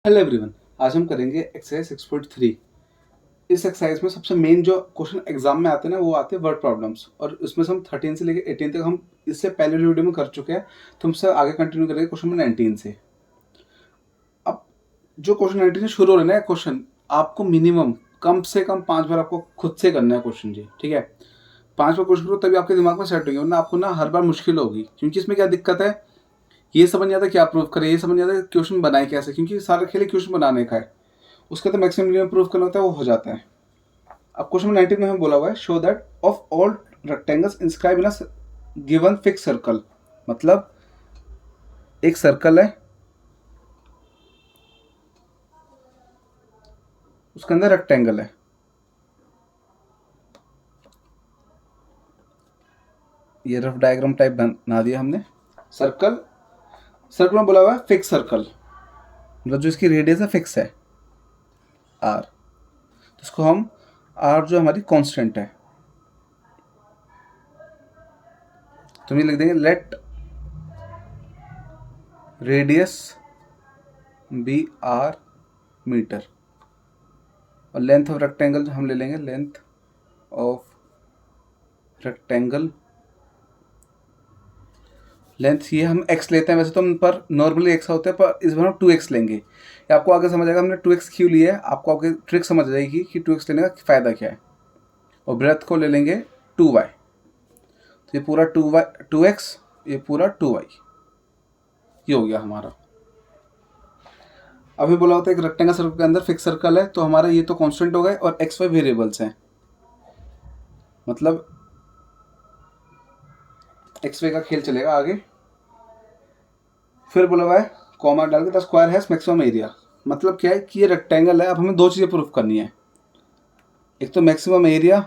Hello everyone. आज हम करेंगे एक्सरसाइज 6.3। इस एक्सरसाइज में सबसे मेन जो क्वेश्चन एग्जाम में आते हैं ना, वो आते हैं वर्ड प्रॉब्लम्स, और उसमें से हम 13 से लेकर 18 तक हम इससे पहले वीडियो में कर चुके हैं। तो हमसे आगे कंटिन्यू करेंगे क्वेश्चन नंबर 19 से। अब जो क्वेश्चन 19 से शुरू हो रहा है ना क्वेश्चन, आपको मिनिमम कम से कम 5 बार आपको खुद से करना है क्वेश्चन जी, ठीक है। 5 बार कोशिश करो तभी आपके दिमाग में सेट होगी, वरना आपको ना हर बार मुश्किल होगी। क्योंकि इसमें क्या दिक्कत है, ये समझ नहीं आता क्या प्रूव करें, ये समझ नहीं आता क्वेश्चन बनाए कैसे, क्योंकि सारा खेल क्वेश्चन बनाने का है। उसका तो मैक्सिमम मिनिमम प्रूफ करना होता है, वो हो जाता है। अब क्वेश्चन 19 में हमें बोला हुआ है, show that of all rectangles inscribe in a given fix circle. मतलब एक सर्कल है, उसके अंदर रेक्टेंगल है। ये रफ डायग्राम टाइप बना दिया हमने। सर्कल, सर्कल में बोला हुआ है फिक्स सर्कल, मतलब जो इसकी रेडियस है फिक्स है आर। तो इसको हम आर जो हमारी कांस्टेंट है, तो हम ये लिख देंगे let radius be r metre, और लेंथ ऑफ रेक्टेंगल हम ले लेंगे लेंथ ऑफ रेक्टेंगल। लेंथ ये हम x लेते हैं, वैसे तो हम पर नॉर्मली x होता है, पर इस बार हम 2x लेंगे। ये आपको आगे समझ आएगा हमने 2x क्यों लिया है, आपको आगे ट्रिक समझ जाएगी कि 2x लेने का फ़ायदा क्या है। और ब्रेथ को ले लेंगे 2y, तो ये पूरा 2x, ये पूरा 2y, ये हो गया हमारा। अभी बोला होता है एक रेक्टेंगल सर्कल के अंदर फिक्स सर्कल है, तो हमारा ये तो कांस्टेंट हो गए और एक्स वाई वेरिएबल्स हैं। मतलब एक्स वाई का खेल चलेगा आगे। फिर बोला हुआ है कॉमा डाल के the square has maximum area. मतलब क्या है कि ये रेक्टेंगल है। अब हमें दो चीज़ें प्रूफ करनी है, एक तो मैक्सिमम एरिया,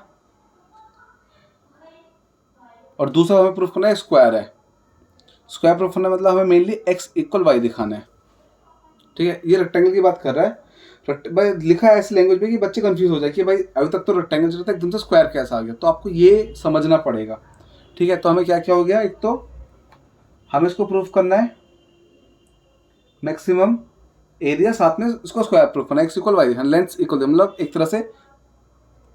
और दूसरा हमें प्रूफ करना है स्क्वायर है। स्क्वायर प्रूफ करना मतलब हमें मेनली एक्स इक्वल वाई दिखाना है, ठीक है। ये रेक्टेंगल की बात कर रहा है। भाई लिखा है ऐसी लैंग्वेज में कि बच्चे कंफ्यूज हो जाए कि भाई अभी तक तो रेक्टेंगल चल रहा था, एकदम से स्क्वायर कैसा आ गया। तो आपको ये समझना पड़ेगा, ठीक है। तो हमें क्या क्या हो गया, एक तो हमें इसको प्रूफ करना है मैक्सिमम एरिया, साथ में इसको स्क्वायर प्रूफ करना है, एक्स इक्वल वाई दिखाना, लेंथ इक्वल, मतलब एक तरह से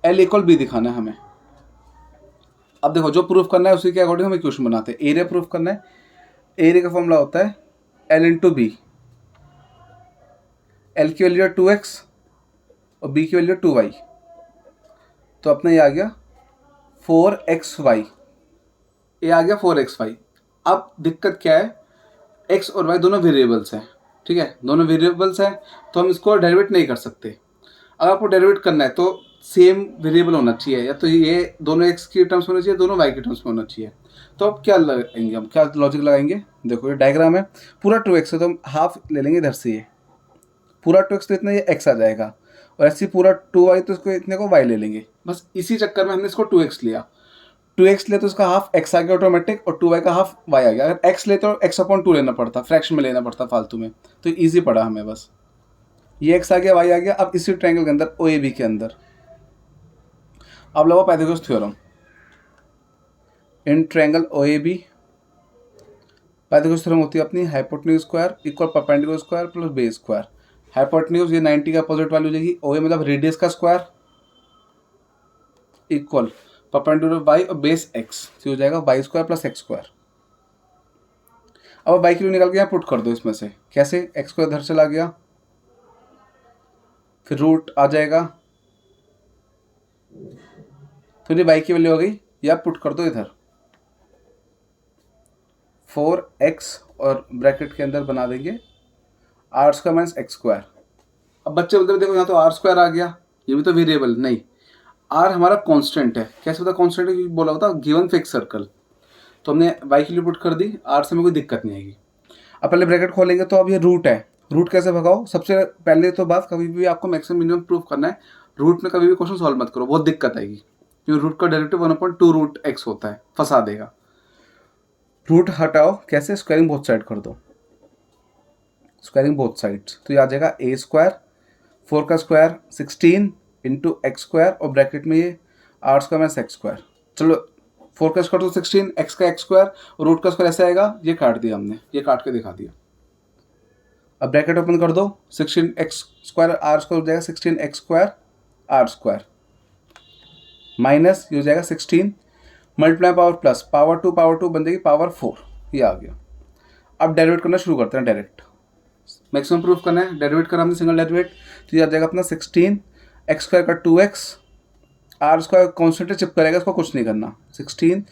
एल इक्वल बी दिखाना है हमें। अब देखो जो प्रूफ करना है उसी के अकॉर्डिंग हमें क्वेश्चन बनाते हैं। एरिया प्रूफ करना है, एरिया का फॉर्मूला होता है एल इंटू बी। एल की वैल्यू है 2x और बी की वैल्यू है 2y, तो अपना ये आ गया 4xy। ये आ गया 4xy। अब दिक्कत क्या है, x और y दोनों वेरिएबल्स हैं, ठीक है। दोनों वेरिएबल्स हैं तो हम इसको डेरिवेट नहीं कर सकते। अगर आपको डेरिवेट करना है तो सेम वेरिएबल होना चाहिए, या तो ये दोनों x की टर्म्स में होना चाहिए, दोनों y की टर्म्स में होना चाहिए। तो अब क्या लगाएंगे, हम क्या लॉजिक लगाएंगे। देखो ये डायग्राम है, पूरा 2x है तो हम हाफ ले लेंगे इधर से। ये पूरा 2x तो इतना ये x आ जाएगा, और ऐसे पूरा 2y तो इसको इतने को y ले लेंगे। बस इसी चक्कर में हमने इसको 2x लिया। 2x ले तो इसका हाफ x आ गया ऑटोमेटिक, और 2y का हाफ y आ गया। अगर x ले तो x अपॉन 2 लेना पड़ता, फ्रैक्शन में लेना पड़ता फालतू में। तो ईजी पड़ा हमें, बस ये x आ गया, y आ गया। अब इसी ट्रायंगल के अंदर ओ ए बी के अंदर अब लगाओ Pythagoras theorem. In triangle O A B Pythagoras theorem होती है अपनी hypotenuse square equal perpendicular square plus base square. Hypotenuse ये 90 का अपोजिट वैल्यू हो जाएगी, ओ ए मतलब रेडियस का स्क्वायर इक्वल परपेंडिकुलर वाई और बेस एक्स, तो हो जाएगा y square plus x square. अब वाई की वैल्यू निकाल के यहाँ पुट कर दो इसमें से। कैसे, एक्स स्क्वायर इधर चला गया, फिर रूट आ जाएगा, तो ये वाई की वैल्यू हो गई, या पुट कर दो इधर 4x, और ब्रैकेट के अंदर बना देंगे r square minus x square. अब बच्चे बोलते हैं देखो यहाँ तो आर स्क्वायर आ गया, ये भी तो वेरिएबल नहीं। आर हमारा कांस्टेंट है। कैसे पता कांस्टेंट है, क्योंकि बोला होता गिवन फिक्स सर्कल। तो हमने वाई की वैल्यू पुट कर दी, आर से हमें कोई दिक्कत नहीं आएगी। अब पहले ब्रैकेट खोलेंगे, तो अब ये रूट है, रूट कैसे भगाओ। सबसे पहले तो बात, कभी भी आपको मैक्सिमम मिनिमम प्रूफ करना है, रूट में कभी भी क्वेश्चन सॉल्व मत करो, बहुत दिक्कत आएगी। क्योंकि रूट का डेरिवेटिव 1/2 रूट एक्स होता है, फंसा देगा। रूट हटाओ कैसे, स्क्वायरिंग बोथ साइड कर दो, स्क्वायरिंग बोथ साइड्स, तो ये आ जाएगा ए स्क्वायर, 4 का स्क्वायर 16 इंटू एक्स स्क्वायर, और ब्रैकेट में ये r square minus x square. चलो 4 का स्क्वायर तो 16, एक्स का एक्स स्क्वायर, और रूट का स्क्वायर ऐसे आएगा। ये काट दिया हमने, ये काट के दिखा दिया। अब ब्रैकेट ओपन कर दो, 16x² आर स्क्वायर हो जाएगा 16x² आर स्क्वायर माइनस ये हो जाएगा 16 multiply power plus power two बन जाएगी पावर 4, ये आ गया। अब डेरिवेट करना शुरू करते हैं डायरेक्ट। मैक्सिमम प्रूफ करना है, डेरिवेट करना हमने सिंगल डेरिवेट, तो ये आ जाएगा अपना 16x² का 2x are square constant chip करेगा, इसको कुछ नहीं करना। 16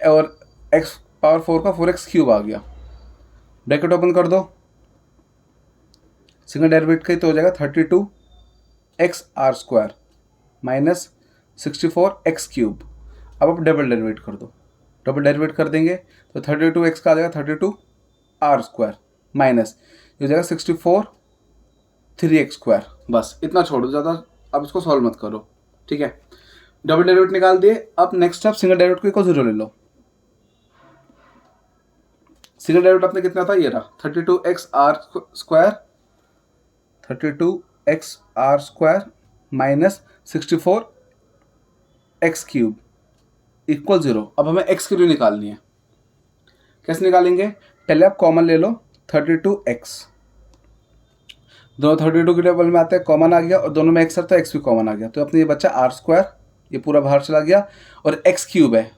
और x पावर 4 का 4x³ आ गया। ब्रैकेट ओपन कर दो, सिंगल डेरिवेट का ही तो हो जाएगा 32x are square minus 64x³। अब आप डबल डेरिवेट कर दो, डबल डेरिवेट कर देंगे तो 32x का आ जाएगा 32 आर स्क्वायर माइनस ये हो जाएगा 64 3x²। बस इतना छोड़ दो, ज़्यादा अब इसको सॉल्व मत करो, ठीक है। डबल डेरिवेट निकाल दिए। अब नेक्स्ट स्टेप सिंगल डेरिवेट को इक्वल 0 ले लो। सिंगल डेरिवेट अपने कितना था, ये रहा 32x are square minus 64x³ equal 0। अब हमें x की वैल्यू निकालनी है। कैसे निकालेंगे, पहले आप कॉमन ले लो 32x, दोनों 32 के टेबल में आते हैं, कॉमन आ गया और दोनों में x है तो x भी कॉमन आ गया, तो अपने ये बच्चा आर स्क्वायर, ये पूरा बाहर चला गया और x³ है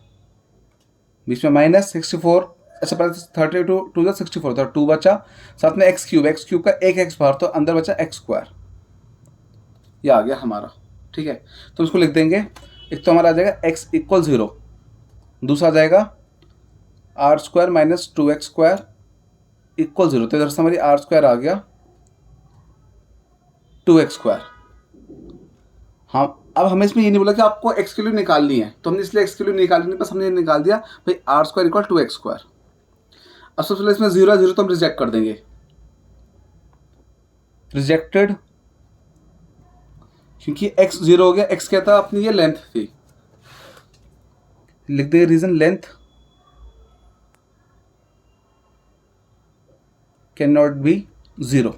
बीच में माइनस 64, अच्छा पहले 32 2 जो 64 था, 2 बचा, साथ में x³ का एक x बाहर तो अंदर बचा x², ये आ गया हमारा, ठीक है। तो उसको लिख देंगे, एक तो हमारा आ जाएगा x इक्वल 0, दूसरा आ जाएगा are square minus 2x² equal 0, तो इधर से हमारी आर स्क्वायर आ गया 2x²। हाँ, अब हमें इसमें ये नहीं बोला कि आपको x की वैल्यू निकालनी है, तो हमने इसलिए x की वैल्यू निकाली नहीं, बस हमने निकाल दिया भाई आर स्क्वायर इक्वल 2x²। अब सबसे पहले इसमें 0 है, 0 तो हम रिजेक्ट कर देंगे, रिजेक्टेड, क्योंकि x 0 हो गया। x क्या था अपनी, ये लेंथ थी, लिख देंगे reason length can not be 0,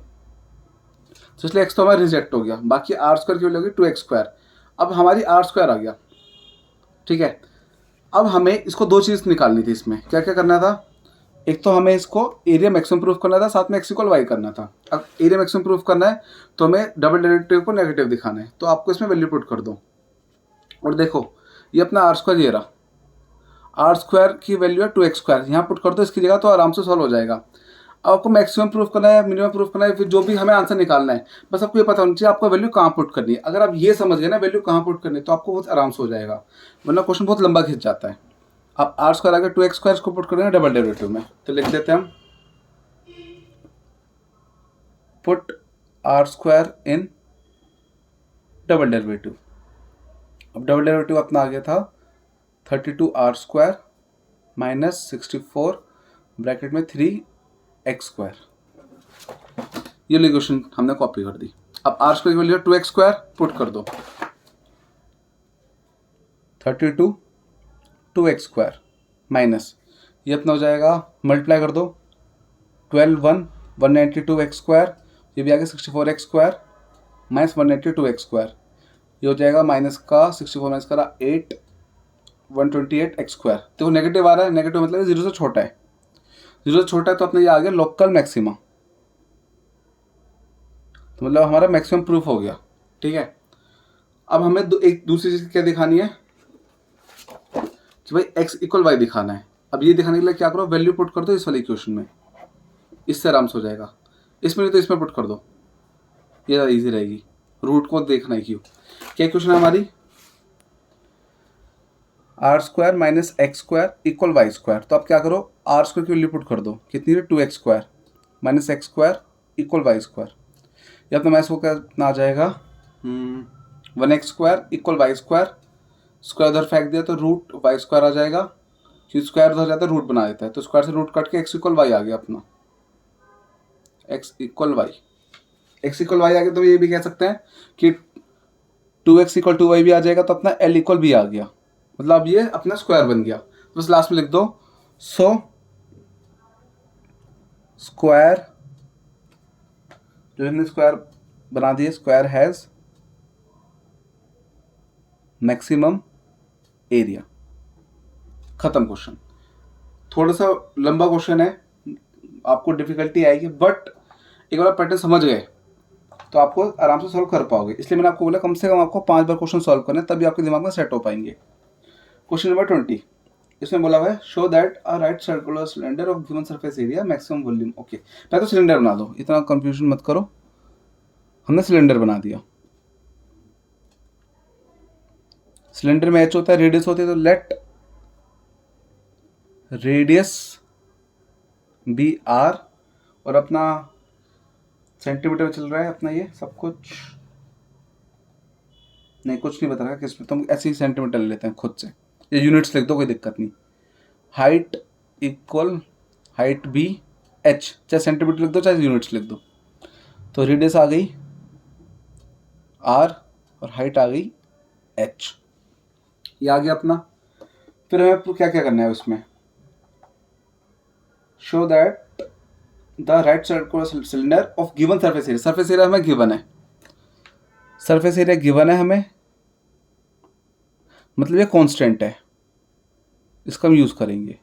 तो इसलिए x तो हमारा रिजेक्ट हो गया। बाकी आर स्क्वायर की वैल्यू होगी 2x²। अब हमारी आर स्क्वायर आ गया, ठीक है। अब हमें इसको दो चीज़ निकालनी थी, इसमें क्या क्या करना था, एक तो हमें इसको एरिया मैक्सिमम प्रूफ करना था, साथ में x इक्वल y करना था। अब एरिया मैक्सिमम प्रूफ करना है तो हमें डबल डेरिवेटिव को नेगेटिव दिखाना है, तो आपको इसमें वैल्यू पुट कर दो और देखो ये अपना आर स्क्वायर ये रहा, आर स्क्वायर की वैल्यू है 2x², यहाँ पुट कर दो इसकी जगह, तो आराम से सॉल्व हो जाएगा। अब आपको मैक्सिमम प्रूफ करना है, मिनिमम प्रूफ करना है, फिर जो भी हमें आंसर निकालना है, बस आपको ये पता होना चाहिए आपको वैल्यू कहाँ पुट करनी है। अगर आप ये समझ गए ना वैल्यू कहाँ पुट करनी है, तो आपको बहुत आराम से हो जाएगा, वरना क्वेश्चन बहुत लंबा खिंच जाता है। आप आर स्क्वायर आगे 2x² को पुट करेंगे डबल डेरिवेटिव में, तो लिख देते हैं हम put r square in double derivative. अब डबल डेरिवेटिव अपना आ गया था 32 आर स्क्वायर माइनस 64 ब्रैकेट में 3x²। ये इक्वेशन हमने कॉपी कर दी। अब आर स्क्वायर की वैल्यू 2x² पुट कर दो, 32 2x² माइनस ये अपना हो जाएगा, मल्टीप्लाई कर दो 12 1 192x², ये भी आ गया 64x² माइनस 192x², ये हो जाएगा माइनस का 64 माइनस करा 8 128x²। तो नेगेटिव आ रहा है, नेगेटिव मतलब 0 से छोटा है, 0 से छोटा है, तो अपने ये आ गया लोकल मैक्सिमा, तो मतलब हमारा मैक्सिमम प्रूफ हो गया, ठीक है। अब हमें एक दूसरी चीज़ क्या दिखानी है कि भाई x इक्वल y दिखाना है। अब ये दिखाने के लिए क्या करो, वैल्यू पुट कर दो इस वाले इक्वेशन में, इससे आराम से हो जाएगा। इसमें नहीं तो इसमें पुट कर दो, ये ज़्यादा ईजी रहेगी, रूट को देखना है क्यों। क्या इक्वेशन है हमारी, are square minus x² equal y²। तो आप क्या करो, आर स्क्वायर की वैल्यू पुट कर दो, कितनी है 2x² minus x² equal y²। या तो मैं इसको कितना आ जाएगा 1x² इक्वल y², स्क्वायर उधर फेंक दिया तो रूट y² आ जाएगा, क्योंकि स्क्वायर उधर जाता है रूट बना देता है, तो स्क्वायर से रूट कट के x इक्वल y आ गया अपना, x equal y। x equal y आ गया तो ये भी कह सकते हैं कि 2x इक्वल 2y भी आ जाएगा, तो अपना l इक्वल भी आ गया, मतलब अब ये अपना स्क्वायर बन गया। तो बस लास्ट में लिख दो, सो स्क्वायर, जो हमने स्क्वायर बना दिए, स्क्वायर हैज मैक्सिमम एरिया। खत्म क्वेश्चन। थोड़ा सा लंबा क्वेश्चन है, आपको डिफिकल्टी आएगी, बट एक बार पैटर्न समझ गए तो आपको आराम से सॉल्व कर पाओगे। इसलिए मैंने आपको बोला कम से कम आपको 5 बार क्वेश्चन सॉल्व करना है, तभी आपके दिमाग में सेट हो पाएंगे। क्वेश्चन नंबर 20, इसमें बोला हुआ है show that a right circular cylinder of given surface area maximum volume. Okay, पहले तो सिलेंडर बना दो, इतना कंफ्यूजन मत करो। हमने सिलेंडर बना दिया, सिलेंडर में एच होता है, रेडियस होती है, तो लेट रेडियस बी आर, और अपना सेंटीमीटर में चल रहा है अपना ये सब कुछ, नहीं कुछ नहीं बता रहा किस में, तुम ऐसे ही सेंटीमीटर ले लेते हैं खुद से, ये यूनिट्स लिख दो कोई दिक्कत नहीं। Height equal height be h, चाहे सेंटीमीटर लिख दो चाहे यूनिट्स लिख दो। तो रेडियस आ गई आर और हाइट आ गई एच, ये आ गया अपना। फिर हमें क्या क्या करना है उसमें, show that the right circular cylinder of given surface area, surface area हमें गिवन है, सरफेस एरिया गिवन है हमें, मतलब ये कांस्टेंट है, इसका हम यूज करेंगे।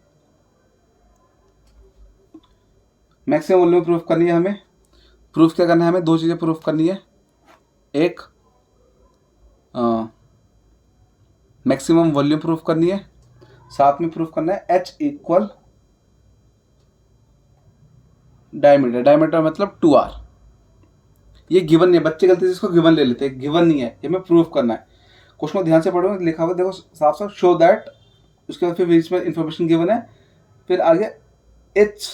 मैक्सिमम वॉल्यूम प्रूफ करनी है हमें, प्रूफ क्या करना है हमें, दो चीज़ें प्रूफ करनी है, एक मैक्सिमम वॉल्यूम प्रूफ करनी है, साथ में प्रूफ करना है एच इक्वल डायमीटर, डायमीटर मतलब 2r। ये गिवन नहीं है, बच्चे गलती से इसको गिवन ले लेते हैं, गिवन नहीं है, ये हमें प्रूफ करना है। क्वेश्चन को ध्यान से पढ़ो, लिखा हुआ देखो साफ साफ, शो दैट, उसके बाद फिर बीच में इंफॉर्मेशन गिवन है, फिर आगे h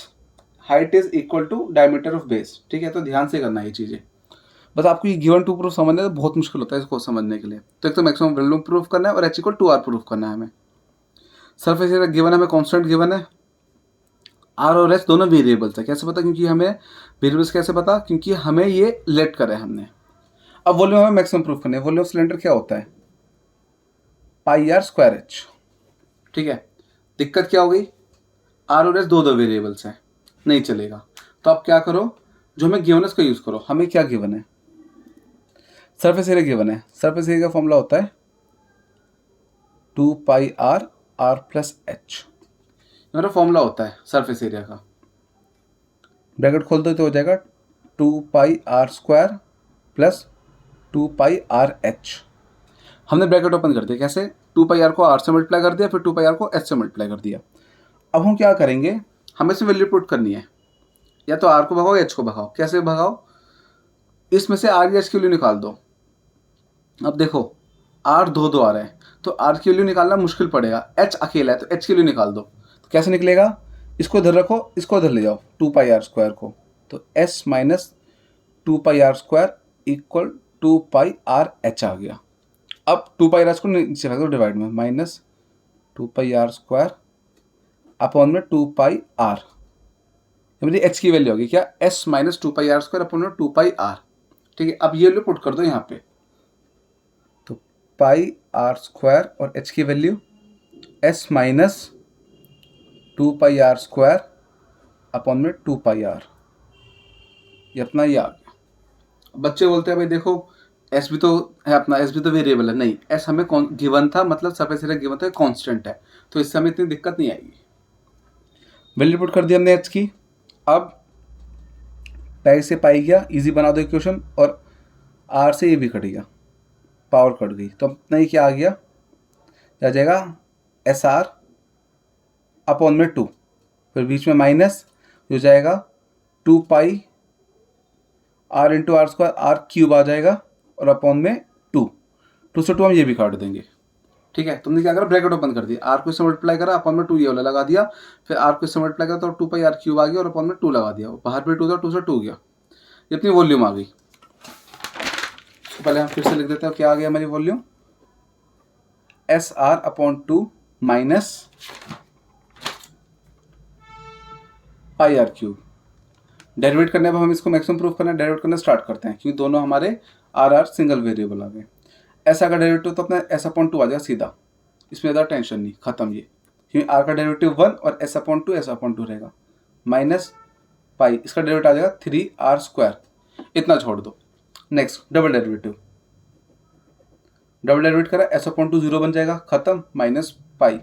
height is equal to diameter of base. ठीक है, तो ध्यान से करना है ये चीज़ें, बस आपको ये गिवन टू प्रूफ समझना है तो बहुत मुश्किल होता है इसको समझने के लिए। तो एक तो मैक्सिमम वॉल्यूम प्रूफ करना है और एच इक्वल 2r प्रूफ करना है हमें। सरफेस एरिया गिवन है, हमें कांस्टेंट गिवन है, आर और एच दोनों वेरिएबल्स है। कैसे पता, क्योंकि हमें वेरिएबल्स कैसे पता, क्योंकि हमें ये लेट करा है हमने। अब वॉल्यूम हमें मैक्सिमम प्रूफ करना है, वॉल्यूम ऑफ सिलेंडर क्या होता है, पाई आर स्क्वायर एच। ठीक है, दिक्कत क्या हो गई, आर और एच दो दो वेरिएबल्स हैं, नहीं चलेगा। तो आप क्या करो, जो हमें गिवन है उसका यूज करो। हमें क्या गिवन है, सरफेस एरिया गिवन है, सरफेस एरिया का फॉर्मूला होता है 2 pi are are plus H, मेरा फॉर्मूला होता है सरफेस एरिया का। ब्रैकेट खोल दो तो हो जाएगा 2 pi are square plus 2 pi R H. हमने ब्रैकेट ओपन कर दिया, कैसे, 2 पाई आर को आर से मल्टीप्लाई कर दिया, फिर 2 पाई आर को एच से मल्टीप्लाई कर दिया। अब हम क्या करेंगे, हमें से वैल्यू पुट करनी है, या तो आर को भगाओ या एच को भगाओ। कैसे भगाओ, इसमें से आर या एच की वैल्यू निकाल दो। अब देखो आर दो दो आ रहे हैं, तो आर की वैल्यू निकालना मुश्किल पड़ेगा, एच अकेला है तो एच की वैल्यू निकाल दो। तो कैसे निकलेगा, इसको इधर रखो, इसको इधर ले जाओ, 2 पाई आर स्क्वायर को, तो S minus 2 pi are square equal 2 pi R H आ गया। अब 2 पाई आर को नीचे रख दो डिवाइड में, minus 2 pi are square upon में 2 पाई आर, मेरी एच की वैल्यू होगी क्या, s minus 2 pi are square upon में 2 पाई आर। ठीक है, अब ये वैल्यू पुट कर दो यहाँ पे, तो पाई आर स्क्वायर और एच की value s minus 2 pi are square upon में 2 पाई आर, ये अपना ये आ गया। बच्चे बोलते हैं भाई देखो एस भी तो है अपना, एस भी तो वेरिएबल है, नहीं, एस हमें गिवन था, मतलब सरफेस एरिया गिवन था, कांस्टेंट है, तो इससे हमें इतनी दिक्कत नहीं आएगी। वैल्यू पुट कर दिया हमने एच की। अब पाई से पाई गया, इजी बना दो इक्वेशन, और आर से ये भी कट गया, पावर कट गई, तो अपना ये क्या आ गया, आ जाएगा एस आर अपॉन में 2, फिर बीच में माइनस हो जाएगा 2 pi R into R square, R cube आ जाएगा, और अपॉन में 2 से 2 हम ये भी काट देंगे। ठीक है, तुमने क्या करा, ब्रैकेट ओपन कर दिया, आर को इससे मल्टीप्लाई करा, अपॉन में 2 ये वाला लगा दिया, फिर आर को इससे मल्टीप्लाई करा तो 2 पाई आर क्यूब आ गया, और अपॉन में 2 लगा दिया, बाहर भी 2 था, 2 से 2 गया, इतनी वॉल्यूम आ गई। तो पहले हम फिर से लिख देते हैं, क्या आ गया हमारी volume, s r upon 2 minus pi are cube. Derivate करने पर हम इसको मैक्सिमम प्रूफ करना है, डेरिवेट करना स्टार्ट करते हैं, क्योंकि दोनों हमारे आर आर सिंगल वेरिएबल आ गए। ऐसा का डेरिवेटिव तो अपना एस अपॉन 2 आ जाएगा सीधा, इसमें ज़्यादा टेंशन नहीं, खत्म ये, क्योंकि आर का डेरिवेटिव 1 और एस अपॉन 2 एस अपॉन 2 रहेगा, माइनस पाई, इसका डेरिवेटिव आ जाएगा 3 आर स्क्वायर, इतना छोड़ दो। Next double derivative, double derivative करा, एस अपॉन 2 0 बन जाएगा, खत्म, माइनस पाई,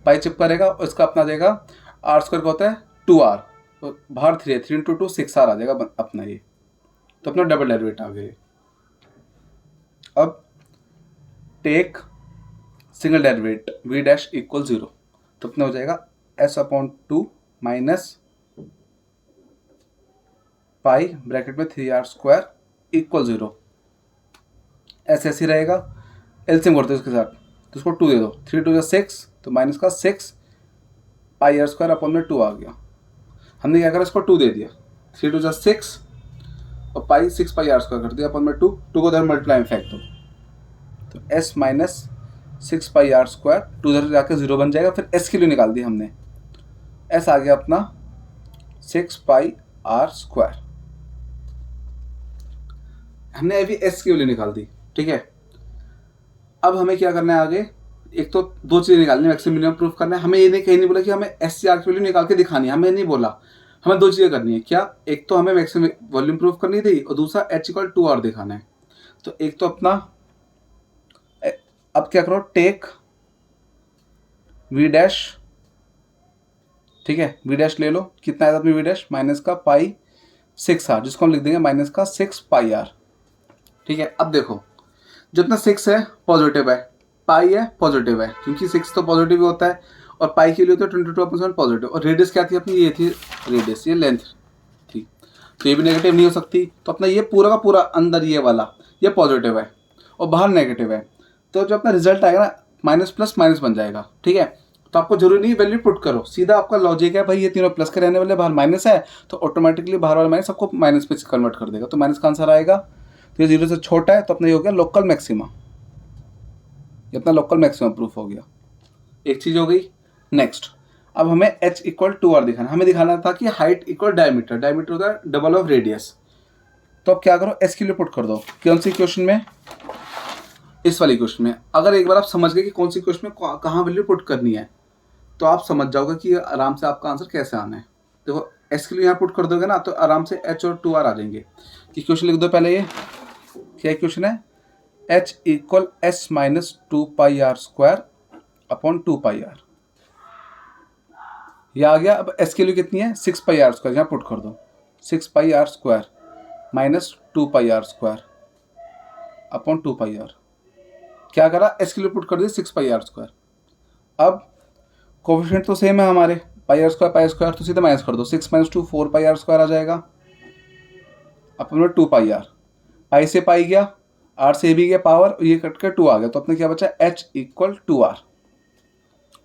पाई चिप करेगा और इसका अपना आ जाएगा, आर स्क्वायर का होता है 2r, तो बाहर 3 है, 3 इंटू 2 6 आर आ जाएगा अपना ये। तो अपना डबल डेरिवेटिव आ गया। अब take single derivative v dash equal 0, तो अपना हो जाएगा s/2 माइनस पाई ब्रैकेट में 3r² इक्वल 0। ऐसे ही रहेगा। एलसीएम करते हैं उसके साथ, तो उसको 2 दे दो, 3 2 6, तो माइनस का 6 पाई r² अपन में 2 आ गया। हमने क्या करा, इसको 2 दे दिया, 3 2 6 और पाई 6 पाई r² कर दिया अपन में 2 को उधर मल्टीप्लाई में फेंक दो, तो s माइनस 6 पाई r², 2 उधर जाकर 0 बन जाएगा। फिर s के लिए निकाल दिया हमने, s आ गया अपना 6 पाई r²। हमने अभी s की वैल्यू निकाल दी, ठीक है। अब हमें क्या करना है आगे, एक तो 2 चीज़ें निकालनी है, मैक्सिमम मिनिमम प्रूफ करना है। हमें ये नहीं कहीं नहीं बोला कि हमें एस सी आर की वैल्यू निकाल के दिखानी है, हमें नहीं बोला। हमें 2 चीज़ें करनी है, क्या, एक तो हमें मैक्सिमम वॉल्यूम प्रूफ करनी थी और दूसरा h=2r दिखाना है। तो एक तो अपना अब क्या करो, टेक वी डैश, ठीक है, वी डैश ले लो, कितना आया अपनी वी डैश, माइनस का पाई 6r, जिसको हम लिख देंगे माइनस का 6 पाई r, ठीक है। अब देखो, जितना 6 है पॉजिटिव है, पाई है पॉजिटिव है, क्योंकि 6 तो पॉजिटिव ही होता है, और पाई के लिए तो 22% पॉजिटिव। और रेडियस क्या थी अपनी, ये थी रेडियस, ये लेंथ थी, तो ये भी नेगेटिव नहीं हो सकती। तो अपना ये पूरा का पूरा अंदर ये वाला ये पॉजिटिव है और बाहर नेगेटिव है, तो जो अपना रिजल्ट आएगा ना, माइनस प्लस माइनस बन जाएगा, ठीक है। तो आपको जरूरी नहीं वैल्यू पुट करो, सीधा आपका लॉजिक है भाई, ये तीनों प्लस के रहने वाले, बाहर माइनस है, तो ऑटोमेटिकली बाहर वाला माइनस आपको माइनस पे कन्वर्ट कर देगा, तो माइनस का आंसर आएगा। तो ये 0 से छोटा है, तो अपना ये हो गया लोकल मैक्सिमा, ये अपना लोकल मैक्सिमम प्रूफ हो गया। एक चीज हो गई। नेक्स्ट, अब हमें h=2r दिखाना, हमें दिखाना था कि हाइट इक्वल डायमीटर, डायमीटर होता है डबल ऑफ रेडियस। तो अब क्या करो, s के लिए पुट कर दो, कौन सी क्वेश्चन में, इस वाली क्वेश्चन में। अगर एक बार आप समझ गए कि कौन सी क्वेश्चन में कहाँ वैल्यू पुट करनी है, तो आप समझ जाओगे कि आराम से आपका आंसर कैसे आना है। देखो, s के लिए यहाँ पुट कर दोगे ना, तो आराम से h और 2r आ जाएंगे। कि क्वेश्चन लिख दो पहले, ये क्या क्वेश्चन है, h=s-2 पाई r² अपॉन 2 पाई r, ये आ गया। अब s के लिए कितनी है, 6 पाई r², यहाँ पुट कर दो, 6 पाई r² माइनस 2 पाई r² अपॉन 2 पाई r। क्या करा, s के लिए पुट कर दिया 6 पाई r²। अब कोफिशिएंट तो सेम है हमारे, पाई r², तो सीधे माइनस कर दो, 6 - 2 4 पाई r² आ जाएगा अपन में 2 पाई r, पाई से पाई गया, r से भी गया पावर, ये कट कर 2 आ गया, तो अपने क्या बचा, h=2r।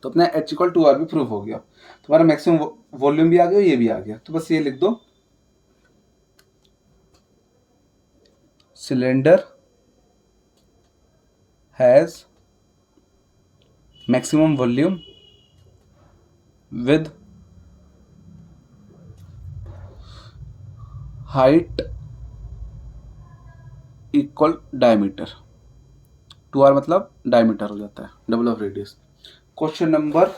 तो अपना h=2r भी प्रूफ हो गया। तुम्हारा मैक्सिमम वॉल्यूम भी आ गया, ये भी आ गया। तो बस ये लिख दो, cylinder has maximum volume with height equal diameter, 2r मतलब डायमीटर हो जाता है, double of radius. Question number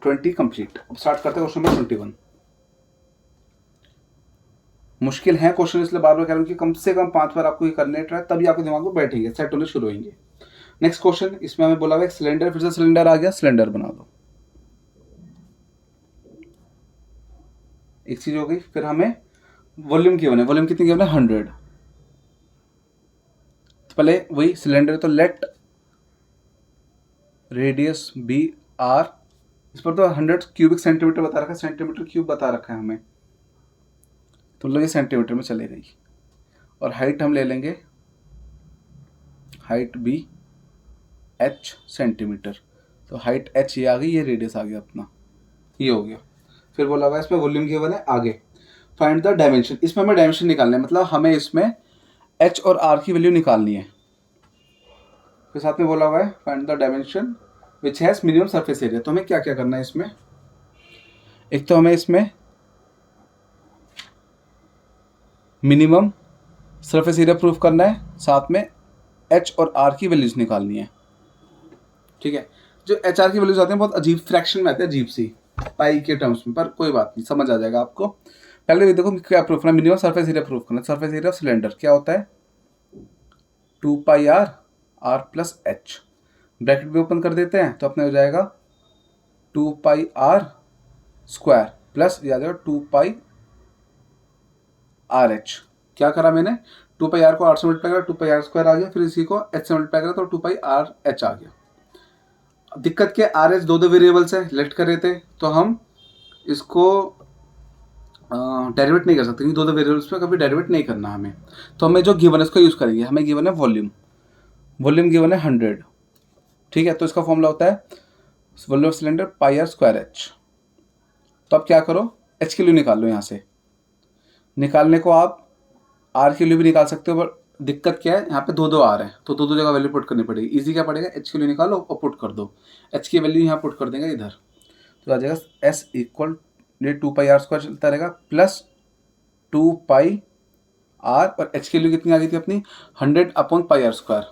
20 complete. अब स्टार्ट करते हैं क्वेश्चन नंबर 21। मुश्किल है क्वेश्चन, इसलिए बार बार कह रहा हूँ कि कम से कम 5 बार आपको ये करने ट्राई, तभी आपके दिमाग में बैठेंगे, सेट होने शुरू होंगे। नेक्स्ट क्वेश्चन, इसमें हमें बोला हुआ एक सिलेंडर, फिर से सिलेंडर आ गया, सिलेंडर बना दो, एक चीज हो गई। फिर हमें वॉल्यूम गिवन है, वॉल्यूम कितनी गिवन है, 100। तो पहले वही सिलेंडर, तो लेट रेडियस बी r, इस पर तो 100 क्यूबिक सेंटीमीटर बता रखा है, सेंटीमीटर क्यूब बता रखा है हमें, तो लोग ये सेंटीमीटर में चले गई। और हाइट हम ले लेंगे, हाइट बी h सेंटीमीटर, तो हाइट h ये आ गई, ये रेडियस आ गया अपना, ये हो गया। फिर बोला हुआ इसमें वॉल्यूम गिवन है, आगे फाइंड द डायमेंशन, इसमें हमें डायमेंशन निकालना है, मतलब हमें इसमें h और r की वैल्यू निकालनी है। फिर साथ में बोला हुआ है find the dimension which has minimum surface area. तो हमें क्या क्या करना है इसमें, एक तो हमें इसमें मिनिमम सरफेस एरिया प्रूफ करना है, साथ में h और r की वैल्यूज निकालनी है, ठीक है। जो एच आर की वैल्यूज आती हैं बहुत अजीब फ्रैक्शन में आती है, अजीब सी पाई के टर्म्स में, पर कोई बात नहीं, समझ आ जाएगा आपको। पहले देखो क्या प्रूफ करना, मिनिमम सरफेस एरिया प्रूफ करना। सरफेस एरिया ऑफ सिलेंडर क्या होता है, 2 पाई r r plus h, bracket भी ओपन कर देते हैं, तो अपने हो जाएगा 2 पाई r² प्लस ये आ जाएगा 2 पाई आर एच। क्या करा मैंने, 2 पाई आर को आर से मल्टीप्लाई करा, 2 पाई आर स्क्वायर आ गया, फिर इसी को एच से मल्टीप्लाई करा तो 2 पाई आर एच आ गया। दिक्कत क्या, आर एच दो वेरिएबल्स है, लेट कर रहे थे तो हम इसको डेरिवेट नहीं कर सकते, दो वेरिएबल्स में कभी डेरिवेट नहीं करना हमें। तो हमें जो गिवन है उसको यूज़ करेंगे। हमें गिवन है वॉल्यूम, वॉल्यूम गिवन है 100, ठीक है। तो इसका फॉर्मूला होता है volume of cylinder pi are square h. तो अब क्या करो, एच के लिए निकाल लो। यहाँ से निकालने को आप आर के लिए भी निकाल सकते हो, पर दिक्कत क्या है, यहाँ पे दो आर है तो दो जगह वैल्यू पुट करनी पड़ेगी। इजी क्या पड़ेगा, एच के लिए निकालो और पुट कर दो, एच की वैल्यू यहाँ पुट कर देंगे इधर, तो आ जाएगा एस इक्वल, ये 2 पाई आर स्क्वायर चलता रहेगा प्लस 2 पाई आर, और एच की वैल्यू कितनी आ गई थी अपनी 100 अपॉन पाई आर स्क्वायर,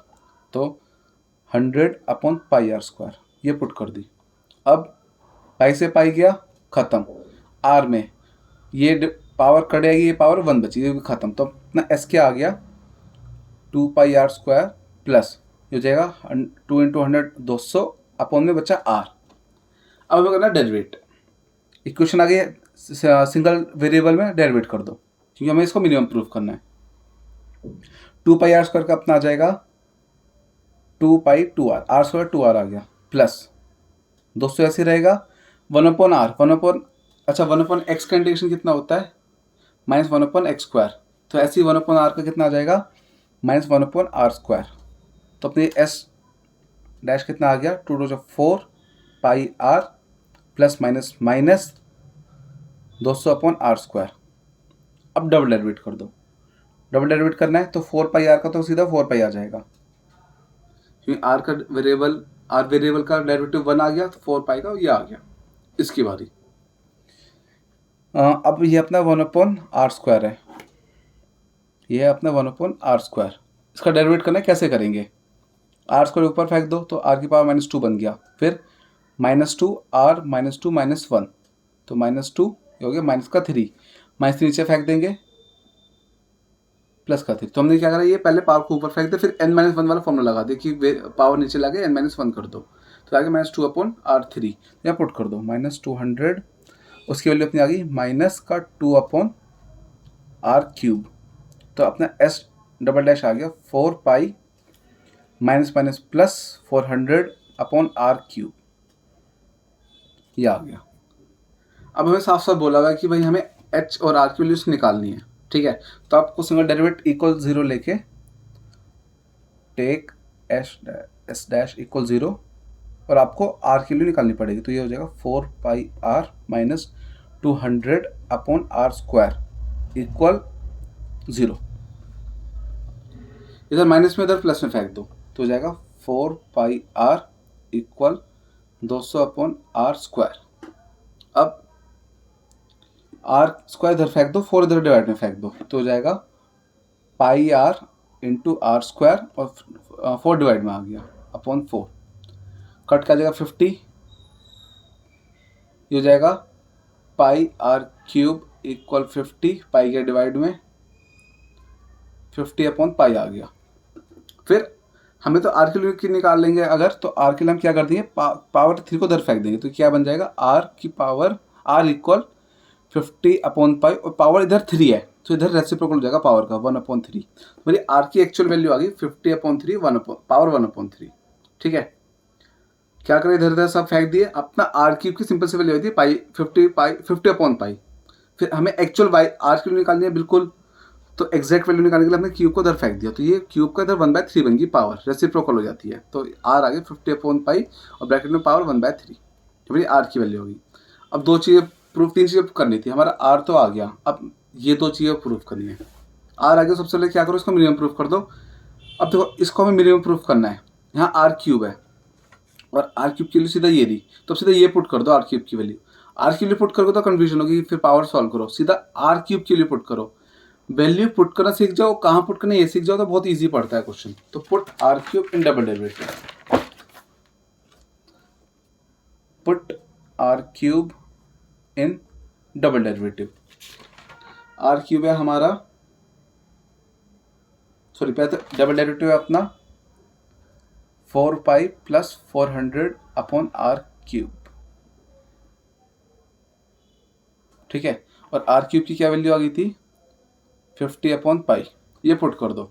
तो 100 अपॉन पाई आर स्क्वायर ये पुट कर दी। अब पाई से पाई गया खत्म, आर में ये पावर कट जाएगी, ये पावर 1 बची, ये भी खत्म। तो अपना एस क्या आ गया 2 पाई आर स्क्वायर प्लस ये हो जाएगा 2 इंटू 100 200 अपॉन में बचा आर। अब हमें करना डेरिवेट, इक्वेशन आ गई है, सिंगल वेरिएबल में डेरिवेट कर दो क्योंकि हमें इसको मिनिमम प्रूफ करना है। 2 पाई आर स्क्वायर का अपना आ जाएगा 2 पाई 2 आर, आर स्क्वायर 2 आर आ गया प्लस 200 ऐसे रहेगा 1 अपॉन आर, 1 अपॉन, अच्छा 1 अपॉन एक्स का इंटीग्रेशन कितना होता है माइनस 1 अपॉन एक्स स्क्वायर, तो ऐसे ही 1 अपॉन आर का कितना आ जाएगा माइनस 1 अपॉन आर स्क्वायर। तो अपने एस डैश कितना आ गया 2 to 4 pi r plus minus minus 200 upon are square. अब डबल डेरिवेट कर दो, डबल डेरिवेट करना है तो 4 पाई आर का तो सीधा 4 पाई आ जाएगा, क्योंकि आर का वेरिएबल, आर वेरिएबल का डेरिवेटिव 1 आ गया तो 4 पाई का ये आ गया। इसकी बारी अब ये अपना 1 अपॉन आर स्क्वायर है, ये है अपना 1 अपॉन आर स्क्वायर। इसका डेरिवेट करना है, कैसे करेंगे, आर स्क्वायर ऊपर फेंक दो तो आर की पावर -2 बन गया, फिर -2 आर -2 -1 तो -2 हो गया, माइनस का 3, -3 नीचे फेंक देंगे प्लस का 3। तो हमने क्या करा, ये पहले पावर को ऊपर फेंक दे, फिर n-1 वाला फॉर्मूला लगा दे कि पावर नीचे लगे n-1 कर दो, तो आगे -2 अपॉन r3 यहाँ पुट कर दो -200, उसकी वैल्यू अपनी आ गई माइनस का 2 अपॉन आर क्यूब। तो अपना एस डबल डैश आ गया 4 pi minus minus plus 400 upon r cube, ये आ गया। अब हमें साफ साफ बोला हुआ है कि भाई हमें एच और आर की वैल्यूज निकालनी है, ठीक है। तो आपको सिंगल डेरिवेट इक्वल 0 लेके टेक एस डैश इक्वल 0 और आपको आर की वैल्यू निकालनी पड़ेगी, तो ये हो जाएगा 4 pi R minus 200 upon are square equal 0। इधर माइनस में इधर प्लस में फेंक दो तो हो जाएगा 4 pi R equal 200 upon are square. अब आर स्क्वायर इधर फेंक दो, 4 इधर डिवाइड में फेंक दो तो हो जाएगा पाई आर इंटू आर स्क्वायर, और 4 डिवाइड में आ गया अपॉन 4, कट का जाएगा 50, ये हो जाएगा पाई आर क्यूब इक्वल 50, पाई के डिवाइड में 50 अपॉन पाई आ गया। फिर हमें तो आर के लिए निकाल लेंगे अगर, तो आर के लिए हम क्या कर देंगे पावर 3 को इधर फेंक देंगे, तो क्या बन जाएगा आर की power r equal 50 upon pi, और पावर इधर 3 है तो इधर रेसिप्रोकल हो जाएगा पावर का 1/3। मेरी आर की एक्चुअल वैल्यू आ गई 50/3 पावर 1/3, ठीक है। क्या करें, इधर इधर सब फेंक दिए, अपना आर क्यूब की सिंपल सी वैल्यू होती है पाई 50 अपॉन पाई। फिर हमें एक्चुअल वाई आर की वैल्यू निकालनी है बिल्कुल, तो एग्जैक्ट वैल्यू निकालने के लिए हमने क्यूब को इधर फेंक दिया, तो ये क्यूब का इधर 1/3 बन गई, पावर रेसिप्रोकल हो जाती है, तो आर आ गई 50 अपॉन पाई और ब्रैकेट में पावर 1/3, तो मेरी आर की वैल्यू होगी। अब दो चीज़ें प्रूफ, 3 चीज़ें करनी थी, हमारा आर तो आ गया, अब ये 2 चीज़ें प्रूफ करनी है। आर आ गया, सबसे पहले क्या करो, इसको मिनिमम प्रूफ कर दो। अब देखो इसको हमें मिनिमम प्रूफ करना है, यहाँ आर क्यूब है और आर क्यूब की वैल्यू सीधा ये रही, तो सीधा ये पुट कर दो आर क्यूब की वैल्यू। आर की वैल्यू पुट करोगे तो कन्फ्यूजन होगी, फिर पावर सॉल्व करो, सीधा आर क्यूब की वैल्यू पुट करो। वैल्यू पुट करना सीख जाओ, कहाँ पुट करना ये सीख जाओ तो बहुत इजी पड़ता है क्वेश्चन। तो put r cube in double derivative, put r cube in double derivative. R cube है हमारा, सॉरी पहले डबल डेरिवेटिव है अपना 4 pi plus 400 upon r cube. ठीक है। और आर क्यूब की क्या वैल्यू आ गई थी 50/पाई, ये पुट कर दो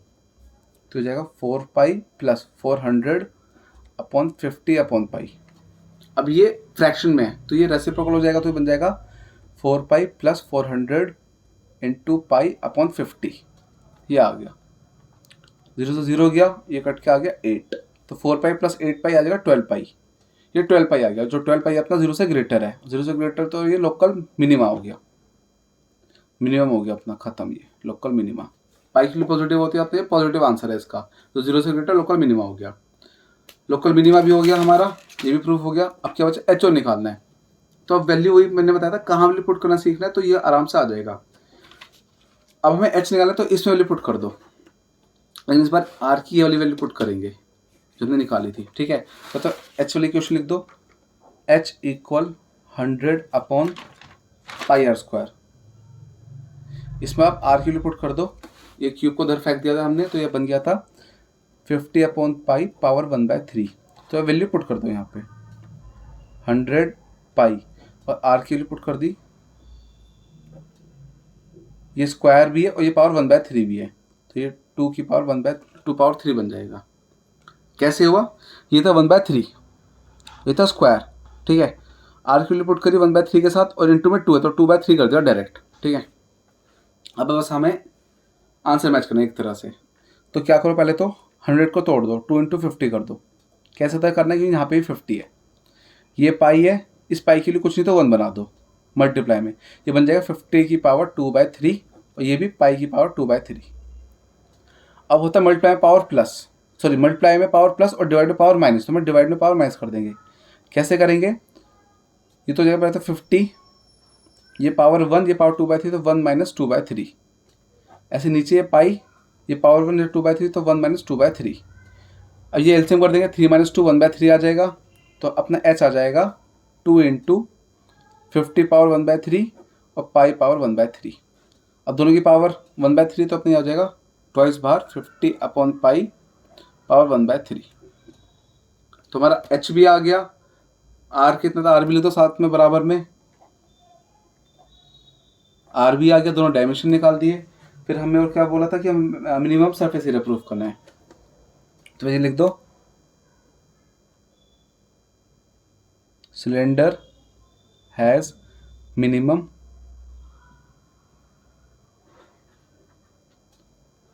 तो हो जाएगा 4 पाई प्लस 400/50/पाई। अब ये फ्रैक्शन में है तो ये रेसिप्रोकल हो जाएगा तो ये बन जाएगा 4 पाई प्लस 400 इंटू पाई/50, ये आ गया 0 से 0 गया, ये कट के आ गया 8, तो 4 पाई प्लस 8 पाई आ जाएगा 12 पाई, ये 12 पाई आ गया। जो 12 पाई अपना 0 से ग्रेटर है, 0 से ग्रेटर तो ये लोकल मिनिमा हो गया, मिनिमम हो गया अपना, खत्म ये लोकल मिनिमा। पाई के लिए पॉजिटिव होती है, तो ये पॉजिटिव आंसर है इसका, तो 0 से ग्रेटर लोकल मिनिमा हो गया। लोकल मिनिमा भी हो गया हमारा, ये भी प्रूफ हो गया। अब क्या बचा, एच ओ निकालना है। तो अब वैल्यू वही मैंने बताया था, कहाँ वैल्यू पुट करना सीखना है तो ये आराम से आ जाएगा। अब हमें एच निकालना है तो इसमें वैल्यू पुट कर दो, लेकिन इस बार आर की ये वाली वैल्यू पुट करेंगे जो हमने निकाली थी, ठीक है। तो एच वाली क्वेश्चन लिख दो, एच इक्वल 100/πr²। इसमें आप आर की वैल्यू पुट कर दो, ये क्यूब को उधर फेंक दिया था हमने तो ये बन गया था 50/π⁴ तो वैल्यू पुट कर दो यहाँ पे 100 पाई, और आर की वैल्यू पुट कर दी, ये स्क्वायर भी है और ये पावर 1/3 भी है, तो ये 2 की पावर 1/2 बन जाएगा। कैसे हुआ, ये था 1/3, ये था स्क्वायर, ठीक है। आर की वैल्यू पुट करी 1/3 के साथ और इंटू में 2 है तो 2/3 कर दिया डायरेक्ट, ठीक है। अब बस हमें आंसर मैच करना है एक तरह से, तो क्या करो, पहले तो 100 को तोड़ दो, 2 × 50 कर दो। कैसे तय करना है, क्योंकि यहाँ पे भी 50 है, ये पाई है, इस पाई के लिए कुछ नहीं तो 1 बना दो मल्टीप्लाई में, ये बन जाएगा 50 की पावर 2/3 और ये भी पाई की पावर 2/3। अब होता है मल्टीप्लाई में पावर प्लस, सॉरी मल्टीप्लाई में पावर प्लस और डिवाइड में पावर माइनस, तो हम डिवाइड में पावर माइनस कर देंगे। कैसे करेंगे, ये तो हो जाएगा पहले तो 50, ये पावर 1, ये पावर 2/3 तो 1 - 2/3, ऐसे नीचे ये पाई, ये पावर 1 2/3 तो 1 - 2/3। अब ये एलसीएम कर देंगे, 3 - 2 1/3 आ जाएगा, तो अपना एच आ जाएगा 2 × 50 पावर 1/3 और पाई पावर 1/3। अब दोनों की पावर 1/3 तो अपनी आ जाएगा ट्वाइस बार 50/पाई पावर 1/3। तो हमारा एच भी आ गया, आर कितना था, आर भी लिख दो साथ में बराबर में, आर भी आ गया, दोनों डायमेंशन निकाल दिए। फिर हमें और क्या बोला था कि हम मिनिमम सरफेस एरिया प्रूफ करना है, तो ये लिख दो, cylinder has minimum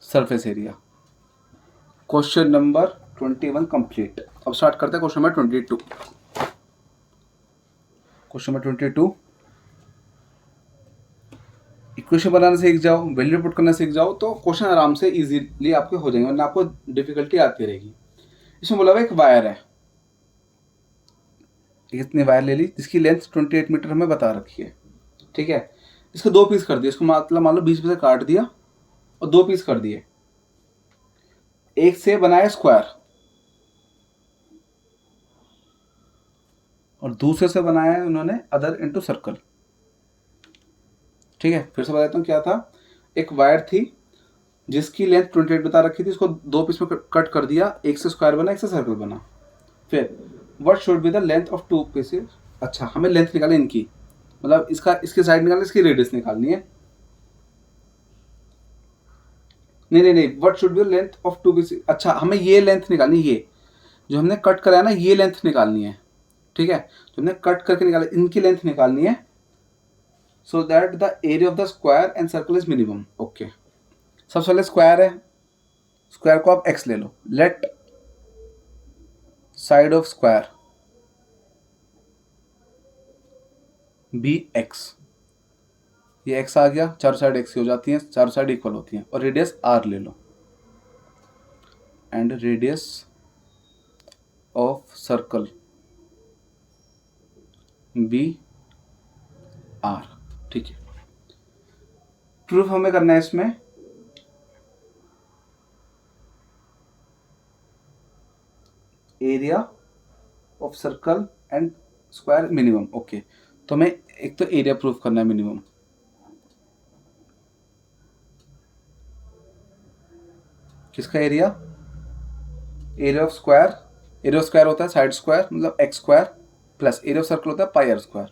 surface area. Question number 21 complete. अब स्टार्ट करते हैं question number 22। Question number 22, equation बनाना सीख जाओ, वैल्यू पुट करना सीख जाओ तो क्वेश्चन आराम से इजीली आपके हो जाएंगे, वरना आपको डिफिकल्टी आती रहेगी। इसमें बोला हुआ एक वायर है, इतनी वायर ले ली जिसकी लेंथ 28 मीटर हमें बता रखी है, ठीक है। इसको 2 पीस कर दिए, इसको मतलब मान लो 20 में से काट दिया और 2 पीस कर दिए। एक से बनाया स्क्वायर और दूसरे से बनाया है उन्होंने अदर इनटू सर्कल, ठीक है। फिर से बताता हूँ क्या था, एक वायर थी जिसकी लेंथ 28 बता रखी थी, इसको 2 पीस में कट कर दिया, एक से स्क्वायर बना, एक से सर्कल बना। फिर what should be the length of 2 pieces, अच्छा हमें लेंथ निकालनी इनकी, मतलब इसकी साइड निकालनी, इसकी रेडियस निकालनी है। नहीं, what should be the length of 2 pieces, अच्छा हमें ये लेंथ निकालनी, ये जो हमने कट कराया ना ये लेंथ निकालनी है, ठीक है। जो हमने कट करके निकाला इनकी लेंथ निकालनी है, so that the area of the square and circle is minimum. Okay, सबसे पहले स्क्वायर है, स्क्वायर को आप x ले लो, let side of square be x, ये x आ गया, चारों साइड x हो जाती हैं, चारों साइड इक्वल होती हैं, और रेडियस r ले लो, and radius of circle be r, ठीक है। प्रूफ हमें करना है इसमें, area of circle and square minimum. Okay, तो हमें एक तो एरिया प्रूफ करना है मिनिमम, किसका area, area of square, area of square होता है साइड स्क्वायर मतलब x² plus area of circle होता है πr²,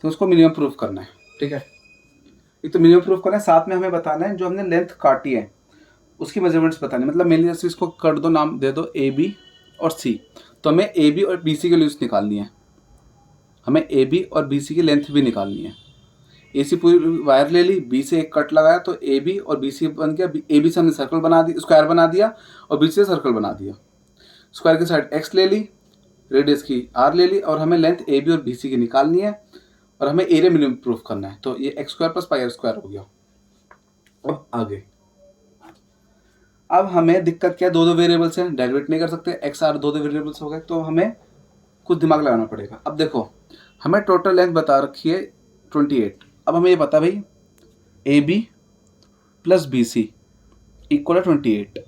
तो उसको मिनिमम प्रूफ करना है। ठीक है, एक तो मिनिमम प्रूफ करना है, साथ में हमें बताना है जो हमने लेंथ काटी है उसकी मेजरमेंट्स बतानी है। मतलब मेनली जैसे इसको कर दो, नाम दे दो ए बी और सी, तो हमें ए बी और बी सी की लेंथ निकालनी है, हमें ए बी और बी सी की लेंथ भी निकालनी है। ए सी पूरी वायर ले ली, बी से एक कट लगाया तो ए बी और बी सी बन गया। ए बी से हमने सर्कल बना दिया, स्क्वायर बना दिया, और बी से सर्कल बना दिया। स्क्वायर की साइड एक्स ले ली, रेडियस की आर ले ली, और हमें लेंथ ए बी और बी सी की निकालनी है, और हमें एरिया मिनिमम प्रूफ करना है। तो ये x square plus pi are square हो गया। अब आगे, अब हमें दिक्कत क्या है, दो वेरिएबल्स हैं, डेरिवेट नहीं कर सकते, एक्स आर दो वेरिएबल्स हो गए, तो हमें कुछ दिमाग लगाना पड़ेगा। अब देखो, हमें टोटल लेंथ बता रखी है 28। अब हमें ये पता भाई a b plus b c equal है 28,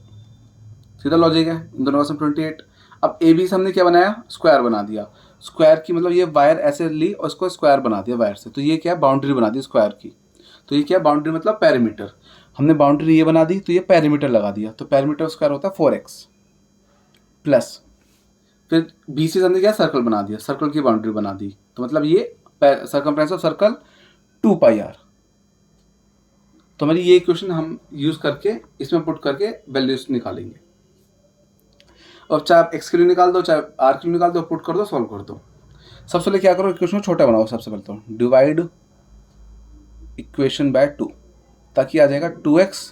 सीधा लॉजिक है, इन दोनों का सम 28। अब ए बी से हमने क्या बनाया, स्क्वायर बना दिया। स्क्वायर की मतलब ये वायर ऐसे ली और इसको स्क्वायर बना दिया वायर से, तो ये क्या है, बाउंड्री बना दी स्क्वायर की। तो ये क्या है, बाउंड्री मतलब पेरीमीटर। हमने बाउंड्री ये बना दी, तो ये पेरीमीटर लगा दिया, तो पेरीमीटर स्क्वायर होता है 4x प्लस, फिर बी सी से हमने क्या सर्कल बना दिया, सर्कल की बाउंड्री बना दी, तो मतलब ये circumference of circle 2 pi are. तो हमारी ये इक्वेशन हम यूज करके इसमें पुट करके वैल्यूज निकालेंगे। और चाहे आप एक्स के लिए निकाल दो, चाहे आर के लिए निकाल दो, पुट कर दो, सॉल्व कर दो। सबसे पहले क्या करो, इक्वेशन को छोटा बनाओ। सबसे पहले तो डिवाइड इक्वेशन बाय 2, ताकि आ जाएगा 2x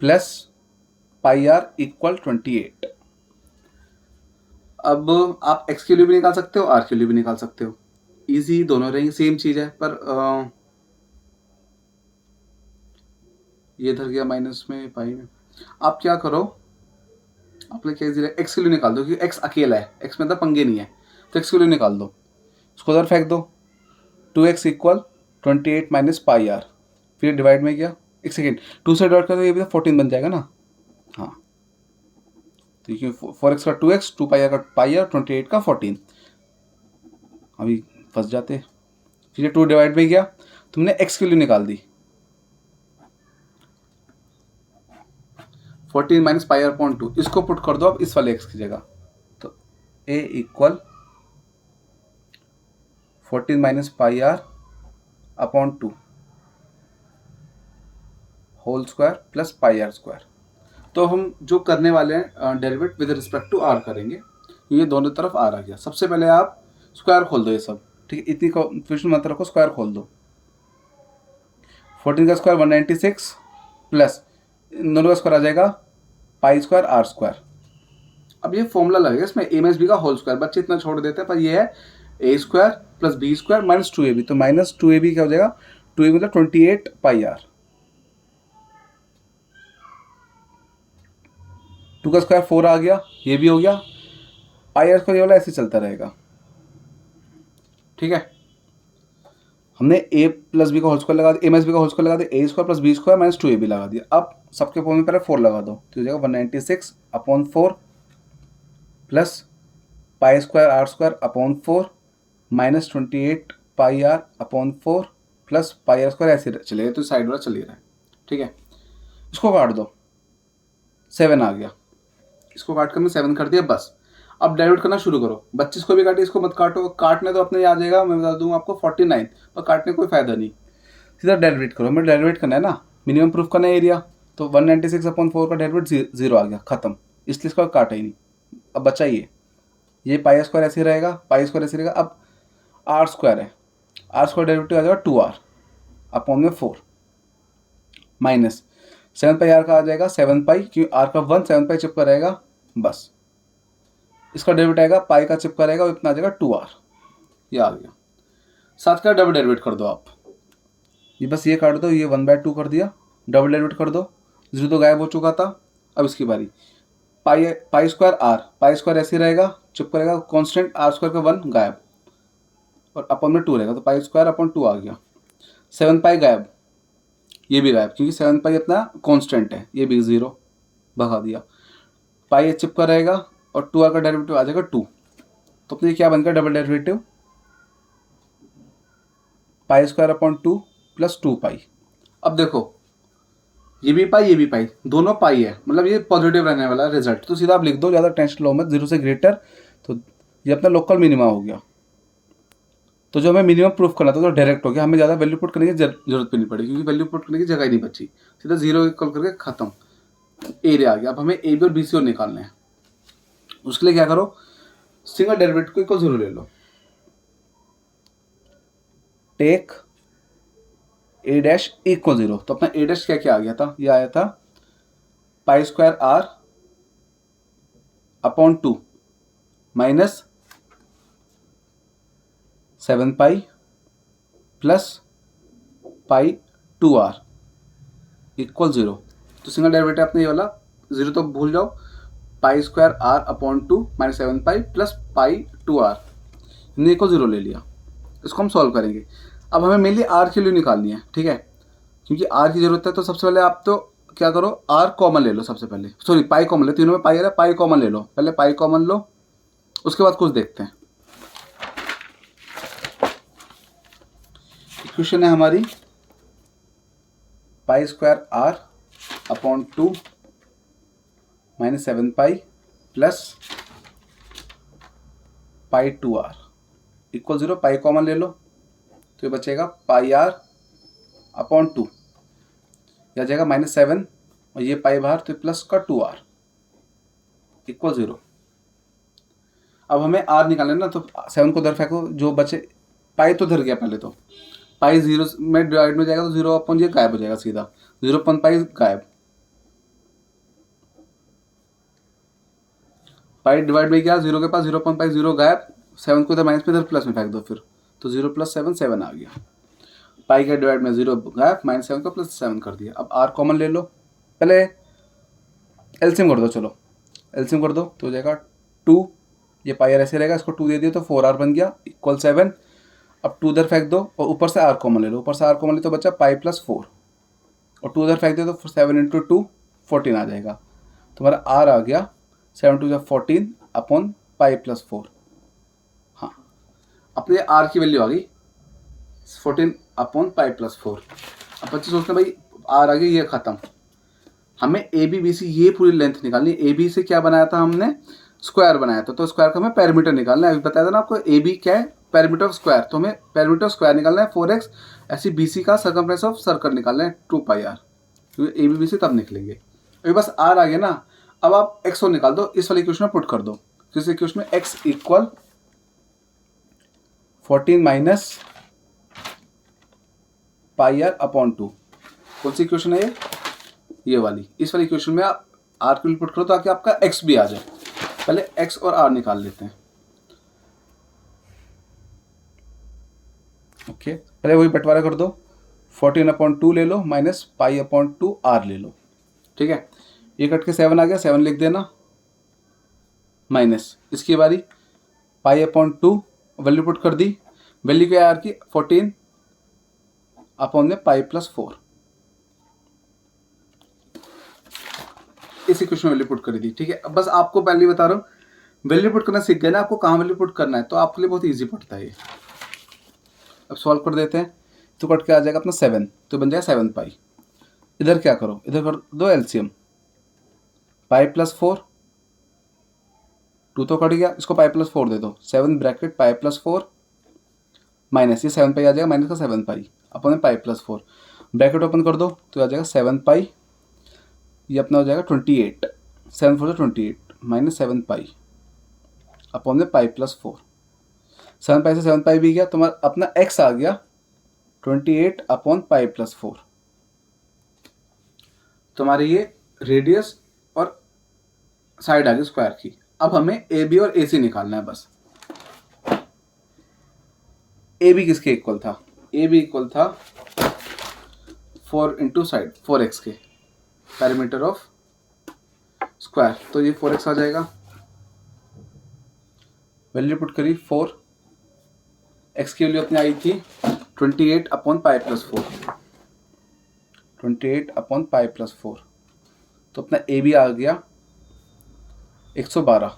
plus pi R equal 28। अब आप x के लिए भी निकाल सकते हो, r के लिए भी निकाल सकते हो, इजी दोनों रहेंगे, सेम चीज़ है। पर ये इधर गया माइनस में, पाई में। आप क्या करो, आपने क्या इजी एक्स के लिए निकाल दो, क्योंकि x अकेला है, x में तो पंगे नहीं है, तो x के लिए निकाल दो, उसको उधर फेंक दो। 2x equal 28 minus pi r, फिर डिवाइड में गया, एक सेकेंड 2 से डिवाइड कर दो, ये भी 14 बन जाएगा ना। हाँ, तो ये 4x का 2x, 2 पाई आर का पाई आर, 28 का 14, अभी फंस जाते। फिर ये 2 डिवाइड में गया, तुमने x की वैल्यू निकाल दी, 14 माइनस पाई आर अपॉन 2, इसको पुट कर दो अब इस वाले x की जगह, तो a equal 14 minus pi r upon 2 whole square plus pi are square. तो हम जो करने वाले हैं derivate with respect to r करेंगे, ये दोनों तरफ आर आ गया। सबसे पहले आप स्क्वायर खोल दो ये सब, ठीक है, इतनी कंफ्यूजन मत रखो, स्क्वायर खोल दो। 14 का स्क्वायर 196 प्लस इन दोनों का स्क्वायर आ जाएगा पाई स्क्वायर आर स्क्वायर। अब ये फॉर्मूला लगेगा इसमें ए माइनस बी का होल स्क्वायर, बच्चे इतना छोड़ देते हैं, पर ये है A square plus B square minus 2ab, तो माइनस 2ab क्या हो जाएगा, 2ab मतलब 28 पाई आर। 2 का स्क्वायर 4 आ गया, ये भी हो गया, पाई आर स्क्वायर ये वाला ऐसे चलता रहेगा, ठीक है। हमने a प्लस बी का होल स्क्वायर लगा दिया, ए माइनस बी का होल स्क्वायर लगा दिया, A square plus B square minus 2ab लगा दिया। अब सबके फॉर्म में पहले 4 लगा दो, तो हो जाएगा 196 upon 4 plus pi square are square upon 4 minus 28 pi r upon 4 plus pi are square, ऐसे चलेगा, तो साइड वाला चले रहा है, ठीक है। इसको काट दो, 7 आ गया, इसको काट कर मैं 7 कर दिया, बस। अब डेरिवेट करना शुरू करो, 25 को भी काटे, इसको मत काटो, काटने तो अपने आ जाएगा, मैं बता दूंगा आपको 49, पर काटने कोई फायदा नहीं, सीधा डेरिवेट करो। हमें डेरिवेट करना है ना, मिनिमम प्रूफ करना है एरिया, तो 196 अपॉन 4 का डेरिवेट 0 आ गया, खत्म, इसलिए इसका काटा ही नहीं। अब बचा ये पाई स्क्वायर ऐसे रहेगा, पाई स्क्वायर ऐसे रहेगा। अब आर स्क्वायर है, आर स्क्वायर डेरिवेटिव आ जाएगा 2r अपॉन में 4 माइनस 7 पाई आर का आ जाएगा 7 पाई, क्योंकि आर का 1 7 पाई चिपका रहेगा, बस। इसका डेरिवेटिव आएगा, पाई का चिपका रहेगा, वो इतना आ जाएगा 2r, ये आ गया। साथ का डबल डेरिवेट कर दो आप, ये बस ये काट दो, ये 1/2 कर दिया, डबल डेरिवेट कर दो, 0 तो गायब हो चुका था। अब इसकी बारी, pi square r, pi square ऐसे रहेगा, चिपका रहेगा कांस्टेंट, आर स्क्वायर का 1 गायब, और अपॉन में 2 रहेगा, तो पाई स्क्वायर अपॉन 2 आ गया। 7 पाई गायब, ये भी गायब, क्योंकि 7 पाई अपना कांस्टेंट है, ये भी 0 भगा दिया। पाई चिपका रहेगा, और 2r का डेरिवेटिव आ जाएगा 2, तो अपने क्या बनकर double derivative pi square upon 2 plus 2 पाई। अब देखो, ये भी पाई, दोनों पाई है, मतलब ये पॉजिटिव रहने वाला रिजल्ट, तो सीधा आप लिख दो, ज़्यादा टेंशन लो मत, 0 से ग्रेटर, तो ये अपना लोकल मिनिमा हो गया। तो जो हमें मिनिमम प्रूफ करना था तो डायरेक्ट हो गया, हमें ज़्यादा वैल्यू पुट करने की जरूरत भी नहीं पड़ी, क्योंकि वैल्यू पुट करने की जगह ही नहीं बची, सीधा 0 इक्वल करके खत्म, एरिया आ गया। अब हमें ए बी और बी सी और निकालने हैं। उसके लिए क्या करो, सिंगल डेरिवेटिव को इक्वल 0 ले लो, टेक ए डैश इक्वल 0। तो अपना ए डैश क्या क्या आ गया था, ये आया था pi square r upon 2 minus 7 pi plus pi 2r equal 0। तो सिंगल डेरिवेटिव आपने ये वाला 0 तो भूल जाओ, pi square r upon 2 minus 7 pi plus pi 2r, हमने इक्वल 0 ले लिया। इसको हम सॉल्व करेंगे। अब हमें मेनली आर की वैल्यू निकालनी है, ठीक है, क्योंकि आर की जरूरत है। तो सबसे पहले आप तो क्या करो, आर कॉमन ले लो सबसे पहले, सॉरी पाई कॉमन ले, तीनों में पाई आ रहा है, पाई कॉमन ले लो, पहले पाई कॉमन लो, उसके बाद कुछ देखते हैं। इक्वेशन है हमारी pi square r upon 2 minus 7 pi plus pi 2r equal 0। Pi common ले लो तो ये बचेगा पाई आर अपॉन 2, यह आ जाएगा -7 और ये पाई बाहर, तो प्लस का 2r इक्वल 0। अब हमें r निकालना है ना, तो 7 को उधर फेंको, जो बचे पाई तो उधर गया, पहले तो पाई 0 में डिवाइड में जाएगा तो 0 अपॉन ये गायब हो जाएगा, सीधा 0 अपॉन पाई गायब, पाई डिवाइड में गया 0 के पास, 0 अपॉन पाई 0 गायब, 7 को इधर माइनस में, इधर प्लस में फेंक दो फिर, तो 0 प्लस 7 7 आ गया, पाई का डिवाइड में 0 गायब, -7 को प्लस 7 कर दिया। अब r कॉमन ले लो, पहले एलसीएम कर दो, चलो एलसीएम कर दो तो हो जाएगा 2, ये पाई आर ऐसे रहेगा, इसको 2 दे दिया तो 4r बन गया इक्वल 7। अब 2 उधर फेंक दो और ऊपर से r कॉमन ले लो, ऊपर से r कॉमन ले तो बचा पाई प्लस 4 और 2 उधर फेंक दो तो 7 इंटू 2 14 आ जाएगा। तुम्हारा r आ गया 7 2 14 अपॉन पाई प्लस 4। हाँ, अपने r की वैल्यू आ गई 14 अपॉन पाई प्लस 4। अब बच्चे सोचते हैं भाई r आ गई, ये खत्म, हमें ए बी बी सी ये पूरी लेंथ निकालनी है। ए बी से क्या बनाया था हमने, स्क्वायर बनाया था, तो स्क्वायर का हमें पैरामीटर निकालना है। अभी बताया था ना आपको, ए बी क्या है, पैरामीटर ऑफ स्क्वायर, तो हमें पैरामीटर ऑफ स्क्वायर निकालना है 4x। ऐसी बी सी का सर्कमफ्रेंस ऑफ सर्कल निकालना है 2 पाई आर, क्योंकि ए बी बी सी तब निकलेंगे। अभी बस आर आ गया ना, अब आप एक्स को निकाल दो, इस वाले इक्वेशन में पुट कर दो, किस इक्वेशन में, x equal 14 minus pi r upon 2। कौन सी इक्वेशन है ये वाली, इस वाली इक्वेशन में आप आर की वैल्यू पुट करो ताकि आपका एक्स भी आ जाए। पहले एक्स और आर निकाल लेते हैं। ओके, पहले वही बंटवारा कर दो, 14 अपॉन 2 ले लो माइनस पाई अपॉन 2 आर ले लो, ठीक है, ये कट के 7 आ गया, 7 लिख देना माइनस, इसकी बारी पाई अपॉन 2 वैल्यू पुट कर दी, वैल्यू क्या है आर की 14 अपॉन में पाई प्लस 4, इस इक्वेशन में वैल्यू पुट कर दी, ठीक है। अब बस आपको पहले बता रहा हूँ, वैल्यू पुट करना सीख गए ना, आपको कहाँ वैल्यू पुट करना है, तो आपके लिए बहुत इजी पड़ता है ये। अब सॉल्व कर देते हैं, तो कट के आ जाएगा अपना 7, तो बन जाएगा 7 पाई। इधर क्या करो, इधर कर दो एलसीएम, पाई प्लस 4, 2 तो कट गया, इसको पाई प्लस 4 दे दो, 7 ब्रैकेट पाई प्लस 4 माइनस, ये 7 पाई आ जाएगा, माइनस का 7 पाई अपन पाई प्लस 4, ब्रैकेट ओपन कर दो तो आ जाएगा 7 पाई, ये अपना हो जाएगा 28, 7 4 28 माइनस 7 पाई अपॉन में पाई प्लस 4, 7 पाई से 7 पाई भी गया, तुम्हारा अपना x आ गया 28 अपॉन पाई प्लस 4। तुम्हारी ये रेडियस और साइड आ गई स्क्वायर की। अब हमें ए बी और ए सी निकालना है बस। ए बी किसके इक्वल था, ए बी इक्वल था 4 इंटू साइड 4x के, पैरामीटर ऑफ स्क्वायर, तो ये 4x आ जाएगा, वैल्यू पुट करी 4, x की वैल्यू अपनी आई थी 28 upon pi plus 4, 28 upon pi plus 4, तो अपना ए बी आ गया 112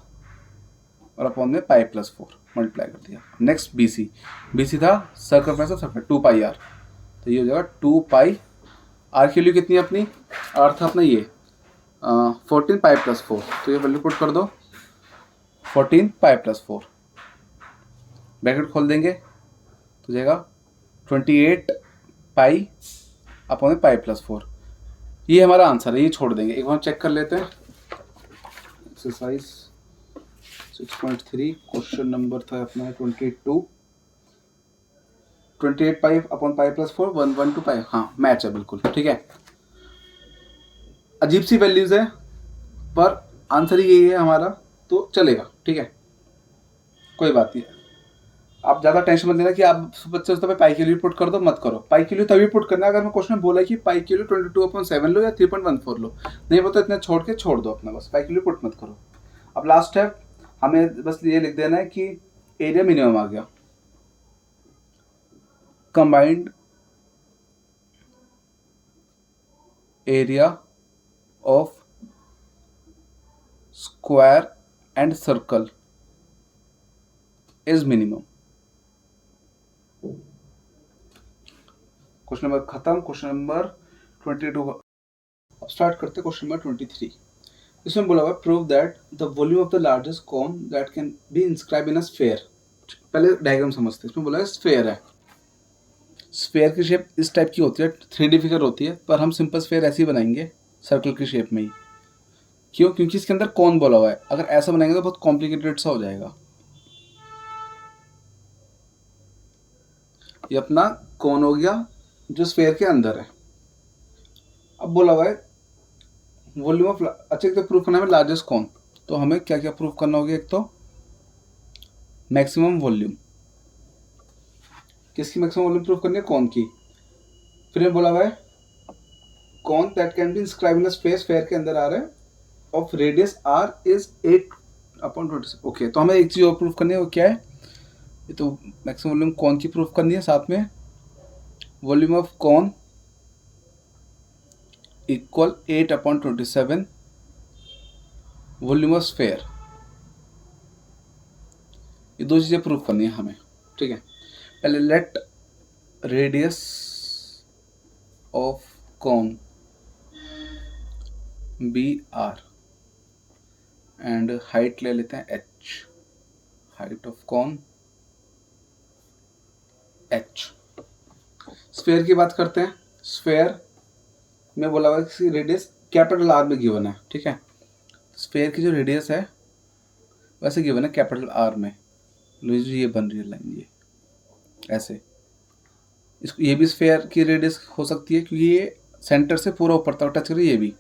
और अपॉन में पाई प्लस 4 मल्टीप्लाई कर दिया। Next B C, B C था circumference of circle 2 pi are, तो ये हो जाएगा 2 पाई, आर की वैल्यू कितनी है अपनी, आर था अपना ये 14 पाई प्लस 4, तो ये वैल्यू पुट कर दो 14 पाई प्लस 4, ब्रैकेट खोल देंगे, तो जाएगा 28 पाई अपॉन पाई प्लस 4। ये हमारा आंसर है, ये छोड़ देंगे। एक बार चेक कर लेते हैं। एक्सरसाइज 6.3 क्वेश्चन नंबर था अपना 22। 28 पाई अपॉन पाई प्लस 4 112 पाई। हाँ मैच है बिल्कुल, ठीक है। अजीब सी वैल्यूज है पर आंसर ही यही है हमारा, तो चलेगा, ठीक है, कोई बात नहीं। आप ज़्यादा टेंशन मत लेना कि आप बच्चे उस पाई की वैल्यू पुट कर दो, मत करो। पाई की वैल्यू तभी पुट करना है अगर मैं क्वेश्चन में बोला कि पाई की वैल्यू 22/7 लो या 3.14 लो। नहीं वो तो इतना छोड़ दो अपना, बस पाई की वैल्यू पुट मत करो। अब लास्ट है, हमें बस ये लिख देना है कि एरिया मिनिमम आ गया। Combined area of square and circle is minimum. Question number खत्म। Question number 22। अब स्टार्ट करते क्वेश्चन नंबर 23। इसमें बोला हुआ prove that the volume of the largest cone that can be inscribe in a sphere. पहले diagram समझते हैं। इसमें बोला है स्फेयर है। स्फेयर की शेप इस टाइप की होती है, 3D फिगर होती है, पर हम सिंपल स्फेयर ऐसे ही बनाएंगे सर्कल की शेप में ही। क्यों? क्योंकि इसके अंदर कौन बोला हुआ है। अगर ऐसा बनाएंगे तो बहुत कॉम्प्लिकेटेड सा हो जाएगा। ये अपना कौन हो गया जो स्फेयर के अंदर है। अब बोला हुआ है वॉल्यूम ऑफ, अच्छा एक तो प्रूफ करना है लार्जेस्ट कौन, तो हमें क्या क्या प्रूफ करना होगा। एक तो मैक्सिमम वॉल्यूम, किसकी मैक्सिमम वॉल्यूम प्रूफ करनी है? कौन की। फिर बोला हुआ है कौन that can be inscribe in a space, fair के अंदर आ रहा है, of radius r is 8/26। Okay, तो हमें एक चीज और प्रूफ करनी है, वो क्या है? ये तो मैक्सिमम वॉल्यूम कौन की प्रूफ करनी है, साथ में वॉल्यूम ऑफ कौन इक्वल 8/27 वॉल्यूम ऑफ स्फेयर। ये दो चीजें प्रूफ करनी है हमें, ठीक है। पहले लेट रेडियस ऑफ कौन बी आर एंड हाइट ले लेते हैं h। हाइट ऑफ कौन h। स्फेयर की बात करते हैं। स्फेयर में बोला हुआ है रेडियस कैपिटल आर में गिवन है, ठीक है। स्फेयर की जो रेडियस है वैसे गिवन है कैपिटल आर में। ये बन रही है लाइन, ये ऐसे। इसको ये भी स्फेयर की रेडियस हो सकती है क्योंकि ये सेंटर से पूरा ऊपर तक टच कर रही है, ये भी।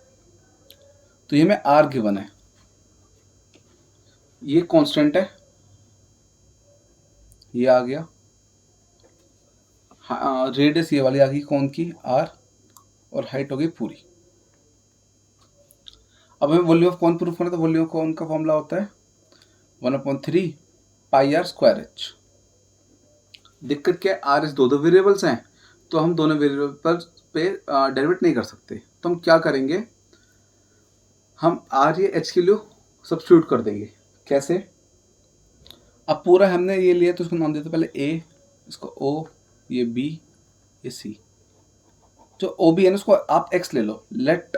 तो ये में आर गिवन है, ये कांस्टेंट है, ये आ गया। हाँ, रेडियस ये वाली आ गई कौन की, आर, और हाइट हो गई पूरी। अब हमें वॉल्यूम ऑफ कौन प्रूफ करना, तो वॉल्यूम ऑफ कौन का फॉर्मूला होता है 1/3 पाई आर स्क्वायर एच। दिक्कत क्या है, आर इस दो वेरिएबल्स हैं, तो हम दोनों वेरिएबल पे डेरिवेट नहीं कर सकते। तो हम क्या करेंगे, हम आर या एच के लिए सब्स्टिट्यूट कर देंगे। कैसे? अब पूरा हमने ये लिया तो उसको नाम देते पहले ए, इसको ओ, ये बी, ये सी। जो ओ बी है ना उसको आप एक्स ले लो। Let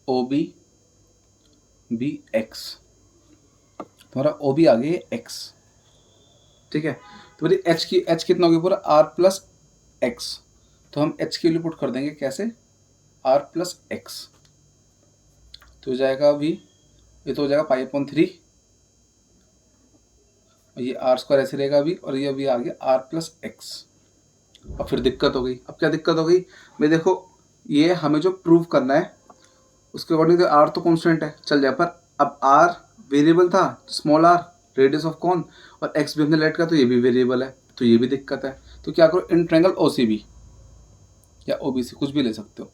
O B be X. तुम्हारा ओ बी आ गया एक्स, ठीक है। तो मेरी एच कितना हो गया पूरा आर प्लस एक्स। तो हम एच के लिए पुट कर देंगे कैसे, आर प्लस एक्स। तो हो जाएगा अभी, ये तो हो जाएगा पाई/3, और ये आर स्क्वायर ऐसे रहेगा अभी, और ये अभी आ गया आर प्लस एक्स। अब फिर दिक्कत हो गई। अब क्या दिक्कत हो गई भाई, देखो ये हमें जो प्रूव करना है उसके अकॉर्डिंग तो आर तो कांस्टेंट है, चल जाए, पर अब आर वेरिएबल था, स्मॉल आर रेडियस ऑफ कौन, और एक्स भी हमने लेट का, तो ये भी वेरिएबल है, तो ये भी दिक्कत है। तो क्या करो, इन ट्रायंगल ओसीबी या ओबीसी कुछ भी ले सकते हो,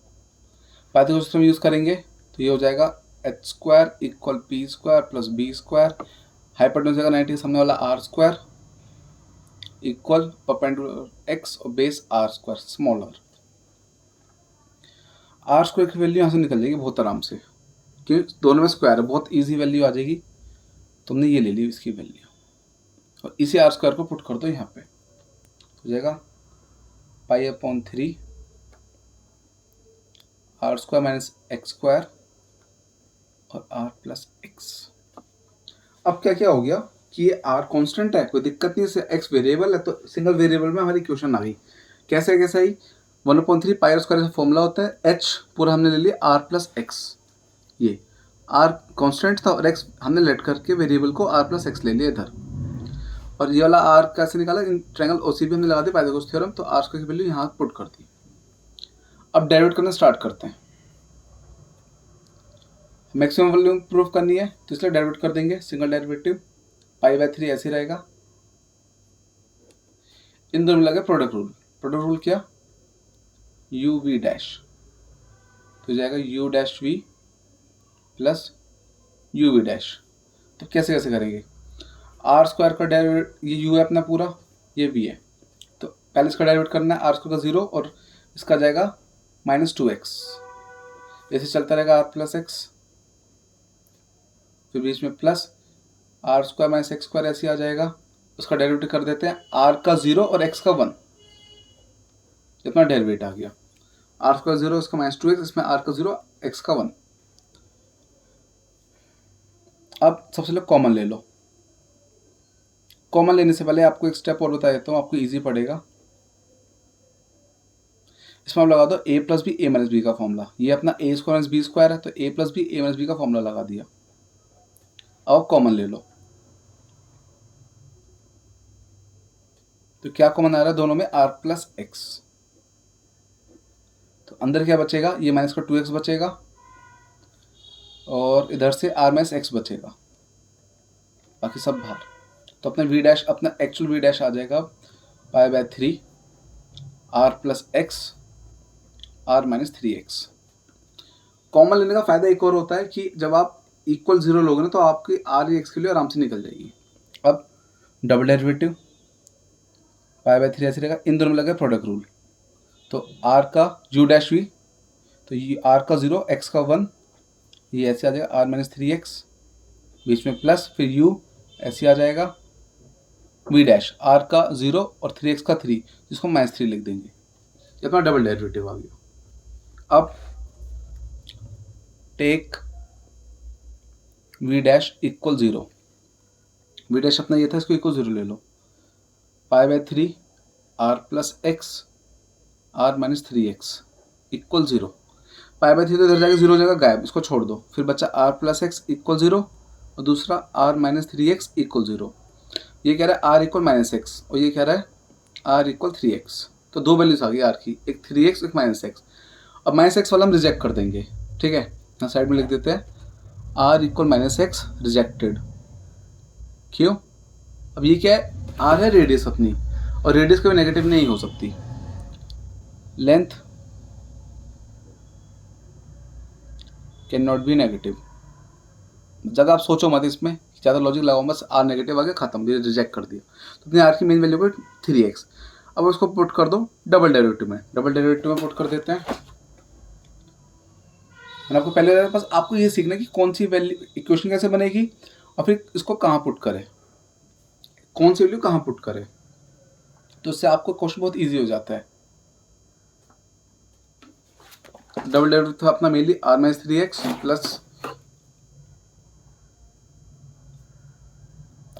पाइथागोरस सिस्टम यूज करेंगे। तो ये हो जाएगा h² equal p² plus b², hypotenuse का 90 सामने वाला r² इक्वल परपेंडिकुलर x और बेस r² स्मॉल r² की वैल्यू यहाँ से निकल जाएगी बहुत आराम से, क्योंकि दोनों में स्क्वायर है, बहुत इजी वैल्यू आ जाएगी। तुमने ये ले ली इसकी वैल्यू, और इसी r² को पुट कर दो यहाँ पे, हो जाएगा पाई/3 r² माइनस x² और r प्लस एक्स। अब क्या क्या हो गया, कि ये आर कांस्टेंट है, कोई दिक्कत नहीं है, एक्स वेरिएबल है, तो सिंगल वेरिएबल में हमारी इक्वेशन आ गई। कैसे कैसे आई, 1/3 पाई आर स्क्वायर फॉर्मूला होता है, एच पूरा हमने ले लिया आर प्लस एक्स, ये आर कांस्टेंट था और एक्स हमने लेट करके वेरिएबल को आर प्लस एक्स ले लिया इधर, और ये वाला आर कैसे निकाला, इन ट्रायंगल ओसीबी हमने लगा दिया पाइथागोरस थ्योरम, तो आर स्क्वायर की वैल्यू यहाँ पुट कर दी। अब डेरिवेट करना स्टार्ट करते हैं। मैक्सिमम वॉल्यूम प्रूफ करनी है तो इसलिए डेरिवेट कर देंगे, सिंगल डेरिवेटिव पाई/3 ऐसे रहेगा। इन दोनों में लगे प्रोडक्ट रूल। प्रोडक्ट रूल क्या, यू वी डैश, तो जाएगा u dash v plus u v dash. तो कैसे कैसे करेंगे, आर स्क्वायर का डेरिवेट, ये यू है अपना पूरा, ये वी है, तो पहले इसका डेरिवेट करना है, आर स्क्वायर का 0 और इसका जाएगा -2x, ऐसे चलता रहेगा आर प्लस एक्स, फिर बीच में plus are square minus x square ऐसे आ जाएगा। उसका डेरिवेटिव कर देते हैं, आर का 0 और एक्स का 1, इतना डेरिवेट आ गया, आर स्क्वायर 0 इसका -2x, इसमें आर का 0 एक्स का 1। अब सबसे पहले कॉमन ले लो। कॉमन लेने से पहले आपको एक स्टेप और बता देता हूँ, आपको इजी पड़ेगा। इसमें आप लगा दो a plus b a minus B का फॉर्मूला, ये अपना a square minus b square है, तो a plus b a minus B का फॉर्मूला लगा दिया। अब कॉमन ले लो, तो क्या कॉमन आ रहा है दोनों में, r प्लस एक्स, तो अंदर क्या बचेगा, ये माइनस का 2x बचेगा और इधर से r माइनस एक्स बचेगा, बाकी सब बाहर। तो अपना v डैश, अपना एक्चुअल v डैश आ जाएगा पाई/3 r plus x r minus 3x। Common लेने का फायदा एक और होता है कि जब आप इक्वल 0 लोगे ना तो आपकी r या x की वैल्यू आराम से निकल जाएगी। अब डबल डेरिवेटिव पाई/3 ऐसे रहेगा, इन दोनों में लगा प्रोडक्ट रूल, तो r का u डैश v, तो ये r का 0 x का 1, ये ऐसे आ जाएगा r माइनस 3x, बीच में प्लस, फिर u ऐसे आ जाएगा, v डैश r का 0 और 3x का 3, जिसको -3 लिख देंगे, ये अपना डबल डेरिवेटिव आ गया। अब take v dash equal 0, v dash अपना ये था, इसको इक्वल 0 ले लो, पाई/3 r plus x r minus 3x equal 0, पाई/3 तो इधर जाएगा 0 हो जाएगा गायब, इसको छोड़ दो, फिर बच्चा r प्लस एक्स इक्वल 0 और दूसरा r माइनस 3x इक्वल 0। ये कह रहा है r इक्वल माइनस एक्स और ये कह रहा है r इक्वल 3x, तो दो वैल्यूज आ गई r की, एक 3x एक माइनस एक्स। अब माइनस एक्स वाला हम रिजेक्ट कर देंगे, ठीक है, यहाँ साइड में लिख देते हैं r equal minus x rejected. क्यों, अब ये क्या है, r है रेडियस अपनी, और रेडियस कभी नेगेटिव नहीं हो सकती। Length can not B negative, ज़्यादा आप सोचो मत इसमें, ज़्यादा लॉजिक लगाओ, बस r नेगेटिव आ गया, खत्म, ये रिजेक्ट कर दिया। तो अपने r की मेन वैल्यू को 3x, अब उसको पुट कर दो डबल डेरिवेटिव में, डबल डेरिवेटिव में पुट कर देते हैं। मैंने आपको पहले बताया, बस आपको ये सीखना है कि कौन सी वैल्यू, इक्वेशन कैसे बनेगी और फिर इसको कहाँ पुट करें, कौन सी वैल्यू कहाँ पुट करें, तो इससे आपको क्वेश्चन बहुत ईजी हो जाता है। डबल डेरिवेटिव अपना mainly r minus 3x plus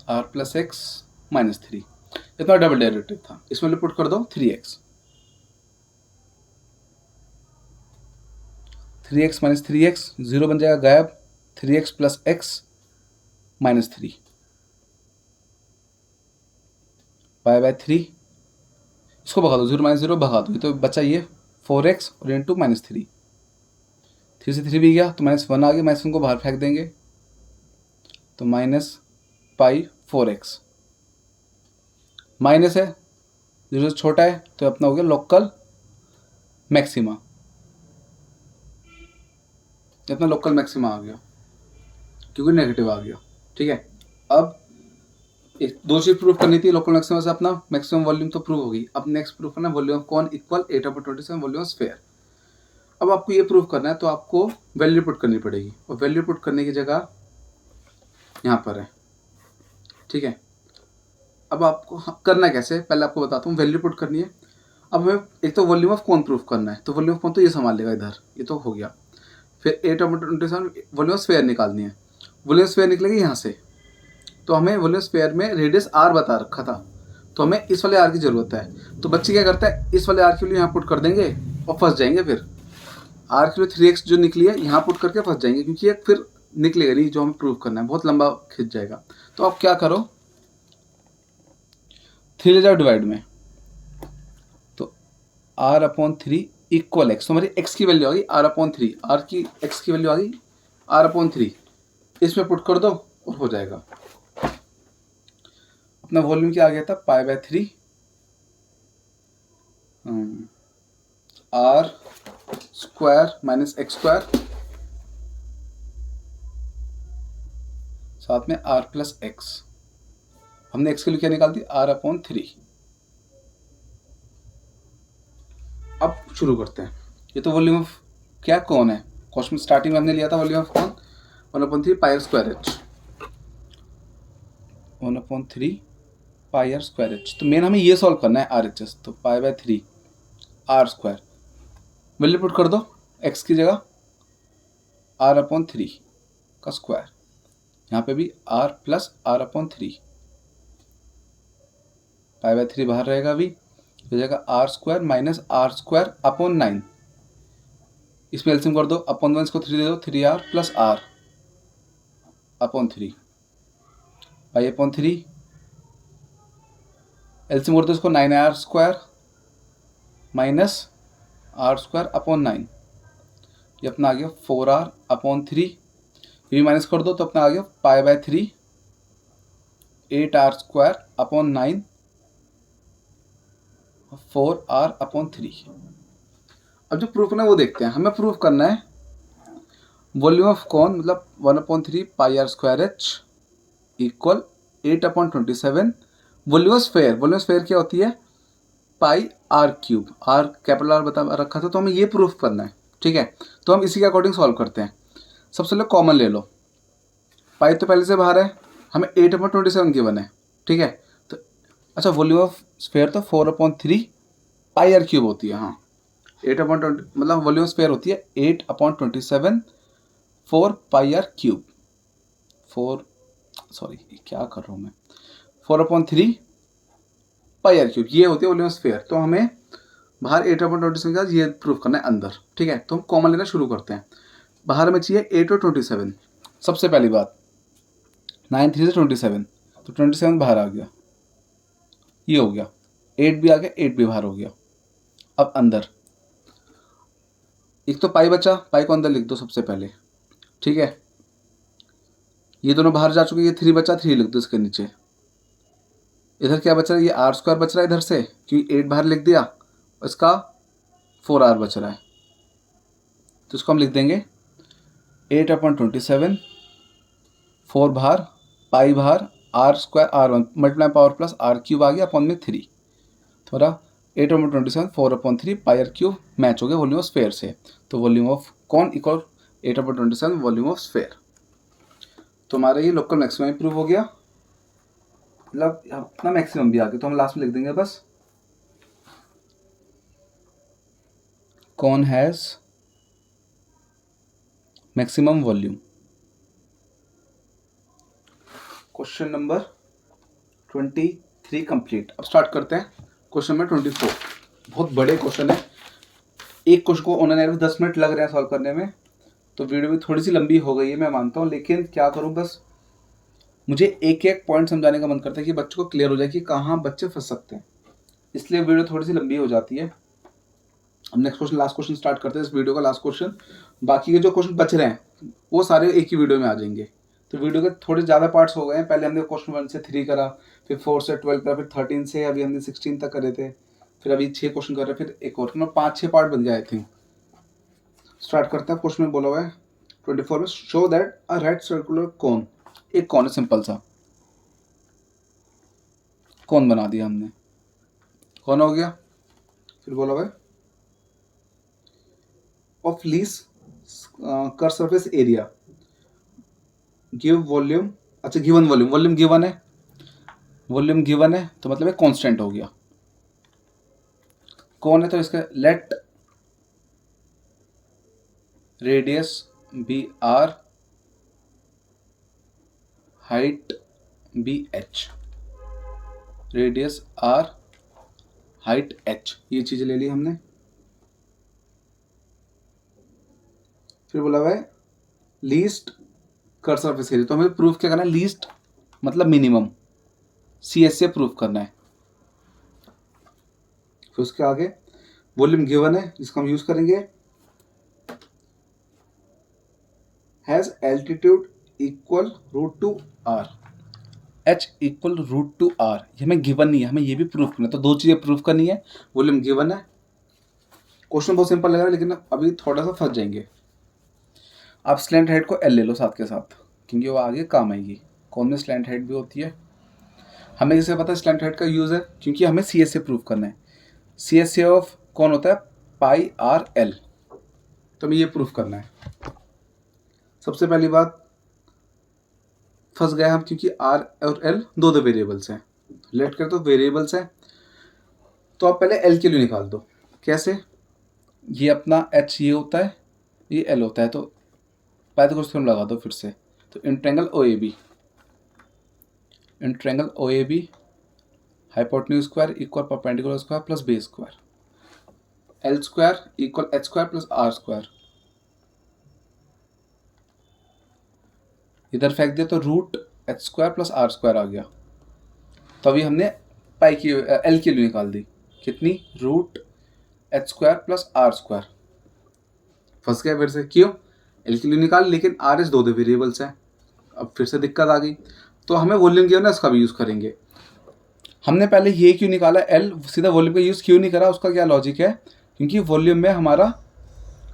r plus x minus 3, इतना डबल डेरिवेटिव था, इसमें पुट कर दो 3x, 3x माइनस 3x 0 बन जाएगा गायब, 3x प्लस एक्स माइनस 3 पाई/3, इसको भगा दो, 0 माइनस 0 भगा दो, तो बचा ये 4x और इंटू माइनस 3, 3 से 3 भी गया तो -1 आ गया, -1 को बाहर फेंक देंगे, तो माइनस पाई 4x, माइनस है 0 से छोटा है तो अपना हो गया लोकल मैक्सिमा, अपना लोकल मैक्सिमा आ गया क्योंकि नेगेटिव आ गया, ठीक है। अब एक दो चीज प्रूव करनी थी, लोकल मैक्सिमा से अपना मैक्सिमम वॉल्यूम तो प्रूव होगी, अब नेक्स्ट प्रूव करना है volume of cone equal 8/27 volume of sphere. अब आपको ये प्रूव करना है तो आपको वैल्यू पुट करनी पड़ेगी, और वैल्यू पुट करने की जगह यहाँ पर है, ठीक है। अब आपको करना कैसे, पहले आपको बताता हूँ, वैल्यू पुट करनी है। अब हमें एक तो वॉल्यूम ऑफ कौन प्रूफ करना है, तो वॉल्यूम ऑफ कौन तो ये संभाल लेगा इधर, ये तो हो गया। फिर 8/27 वॉल्यूम ऑफ स्फीयर निकालनी है, वॉल्यूम ऑफ स्फीयर निकलेगी यहाँ से, तो हमें वॉल्यूम स्फीयर में रेडियस r बता रखा था, तो हमें इस वाले r की ज़रूरत है। तो बच्चे क्या करते हैं, इस वाले r की वैल्यू यहाँ पुट कर देंगे और फंस जाएंगे। फिर r की वैल्यू 3x जो निकली है यहाँ पुट करके फंस जाएंगे, क्योंकि ये फिर निकलेगा नहीं जो हमें प्रूव करना है, बहुत लंबा खिंच जाएगा। तो आप क्या करो, 3 ले जाओ डिवाइड में, तो r/3 इक्वल x, तो हमारी x की वैल्यू आ गई r/3, r की x की वैल्यू आ गई r/3, इसमें पुट कर दो और हो जाएगा। अपना वॉल्यूम क्या आ गया था, π/3 r square minus x square साथ में r प्लस x। हमने x के लिए क्या निकाल दी, r/3। अब शुरू करते हैं। ये तो वॉल्यूम ऑफ क्या कौन है, क्वेश्चन स्टार्टिंग में हमने लिया था volume of cone, 1/3 pi square h, 1/3 pi are square h. तो मेन हमें ये सॉल्व करना है RHS, तो π/3 r स्क्वायर वैल्यू पुट कर दो, x की जगह r/3 का स्क्वायर, यहाँ पे भी r प्लस r/3, π/3 बाहर रहेगा अभी, हो जाएगा r square minus r square upon 9, इसमें एलसीएम कर दो, अपॉन 1 इसको 3 दे दो, 3r plus r upon 3 π/3, LCM कर दो इसको, 9r square minus r square upon 9, ये अपना आ गया 4r अपॉन 3, ये माइनस कर दो तो अपना आ गया π/3 8r square upon 9 4r upon 3। अब जो प्रूफ करना है वो देखते हैं। हमें प्रूफ करना है वॉल्यूम ऑफ कौन, मतलब 1/3 pi are square H equal 8/27 volume sphere. Volume sphere क्या होती है, pi are cube, R capital R बता रखा था, तो हमें ये प्रूफ करना है। ठीक है, तो हम इसी के अकॉर्डिंग सॉल्व करते हैं। सबसे पहले कॉमन ले लो, पाई तो पहले से बाहर है, हमें 8/27 गिवन है। ठीक है, तो अच्छा वॉल्यूम ऑफ स्फीयर तो 4/3 पाई आर क्यूब होती है। हाँ 8/20 मतलब वॉल्यूम स्फीयर होती है 8/27 4 पाई आर क्यूब, 4 सॉरी क्या कर रहा हूँ मैं, 4/3 पाई आर क्यूब, ये होती है वॉल्यूम स्फीयर। तो हमें बाहर 8/27 के बाद ये प्रूफ करना है अंदर। ठीक है, तो हम कॉमन लेना शुरू करते हैं। बाहर में चाहिए 8/27, सबसे पहली बात 9 3 से 27, तो 27 बाहर आ गया, ये हो गया, 8 भी आ गया, 8 भी बाहर हो गया। अब अंदर एक तो पाई बचा, पाई को अंदर लिख दो सबसे पहले। ठीक है, ये दोनों बाहर जा चुके, ये 3 बचा, 3 लिख दो इसके नीचे। इधर क्या बच रहा है, ये r स्क्वायर बच रहा है इधर से, क्योंकि 8 बाहर लिख दिया, इसका 4r बच रहा है, तो इसको हम लिख देंगे 8/27 4 बाहर, पाई बाहर, r square r1 multiply power plus r cube आ गया अपॉन में 3, थोड़ा 8/27 4/3 पाई आर क्यूब मैच हो गया वॉल्यूम ऑफ स्फीयर से। तो वॉल्यूम ऑफ कौन इक्वल 8/27 वॉल्यूम ऑफ स्फीयर। तो हमारा ये लोकल मैक्सिमम प्रूव हो गया, मतलब अपना मैक्सिमम भी आ गया। तो हम लास्ट में लिख देंगे बस, कौन has maximum volume. Question number 23 complete. अब स्टार्ट करते हैं क्वेश्चन नंबर 24। बहुत बड़े क्वेश्चन है, एक क्वेश्चन को ऑन एन एवरेज 10 मिनट लग रहे हैं सॉल्व करने में, तो वीडियो भी थोड़ी सी लंबी हो गई है मैं मानता हूँ, लेकिन क्या करूँ, बस मुझे एक एक पॉइंट समझाने का मन करता है कि बच्चों को क्लियर हो जाए कि कहाँ बच्चे फंस सकते हैं, इसलिए वीडियो थोड़ी सी लंबी हो जाती है। अब next question, last question start करते हैं इस वीडियो का लास्ट क्वेश्चन। बाकी के जो क्वेश्चन बच रहे हैं वो सारे एक ही वीडियो में आ जाएंगे। तो वीडियो के थोड़े ज़्यादा पार्ट्स हो गए हैं, पहले हमने क्वेश्चन 1 से 3 करा, फिर 4 से 12 करा, फिर 13 से अभी हमने 16 तक करे थे, फिर अभी 6 क्वेश्चन कर रहे हैं, फिर एक और 5-6 पार्ट बन गए आई थिंक। स्टार्ट करते हैं। क्वेश्चन में बोला हुआ है 24 में, show that a right circular cone, एक कौन है सिंपल सा, कौन बना दिया हमने, कौन हो गया। फिर बोला हुआ है of least curved surface area give volume, अच्छा गिवन वॉल्यूम, वॉल्यूम गिवन है, वॉल्यूम गिवन है तो मतलब एक कांस्टेंट हो गया। कौन है तो इसका let radius be r, height be h, radius r, height h, ये चीज़ें ले ली हमने। फिर बोला हुआ है लीस्ट कर्व सरफेस एरिया, तो हमें प्रूफ क्या करना है, लीस्ट मतलब मिनिमम, सी एस से प्रूफ करना है। फिर उसके आगे वॉल्यूम गिवन है जिसको हम यूज करेंगे, has altitude equal root two r, h equal root two r, ये हमें गिवन नहीं है, हमें ये भी प्रूफ करना है। तो दो चीज़ें प्रूफ करनी है, वॉल्यूम गिवन है, क्वेश्चन बहुत सिंपल लग रहा है लेकिन अभी थोड़ा सा फंस जाएंगे। आप स्लैंट हेड को एल ले लो साथ के साथ, क्योंकि वो आगे काम आएगी। कौन में स्लैंट हेड भी होती है, हमें जैसे पता है स्लैंट हेड का यूज़ है, क्योंकि हमें सी एस से प्रूफ करना है। सी एस से ऑफ कौन होता है, पाई आर एल, तो हमें ये प्रूफ करना है। सबसे पहली बात, फंस गए हम क्योंकि आर और एल दो दो वेरिएबल्स हैं, लेट कर तो वेरिएबल्स हैं, तो आप पहले एल के लिए निकाल दो। कैसे, ये अपना एच ये होता है, ये एल होता है, तो पाइथागोरस थ्योरम लगा दो फिर से। तो in triangle O A B, in triangle O A B hypotenuse square equal perpendicular square plus base square, L square equal H square plus are square, इधर फेंक दिया तो root H square plus are square आ गया। तो अभी हमने पाई की एल की वैल्यू निकाल दी, कितनी, root H square plus are square. फंस गया फिर से, क्यों, एल की वैल्यू निकाल लेकिन आर एस दो दो वेरिएबल्स हैं, अब फिर से दिक्कत आ गई। तो हमें वॉल्यूम गिवन है, उसका भी यूज़ करेंगे। हमने पहले ये क्यों निकाला एल, सीधा वॉल्यूम का यूज़ क्यों नहीं करा, उसका क्या लॉजिक है, क्योंकि वॉल्यूम में हमारा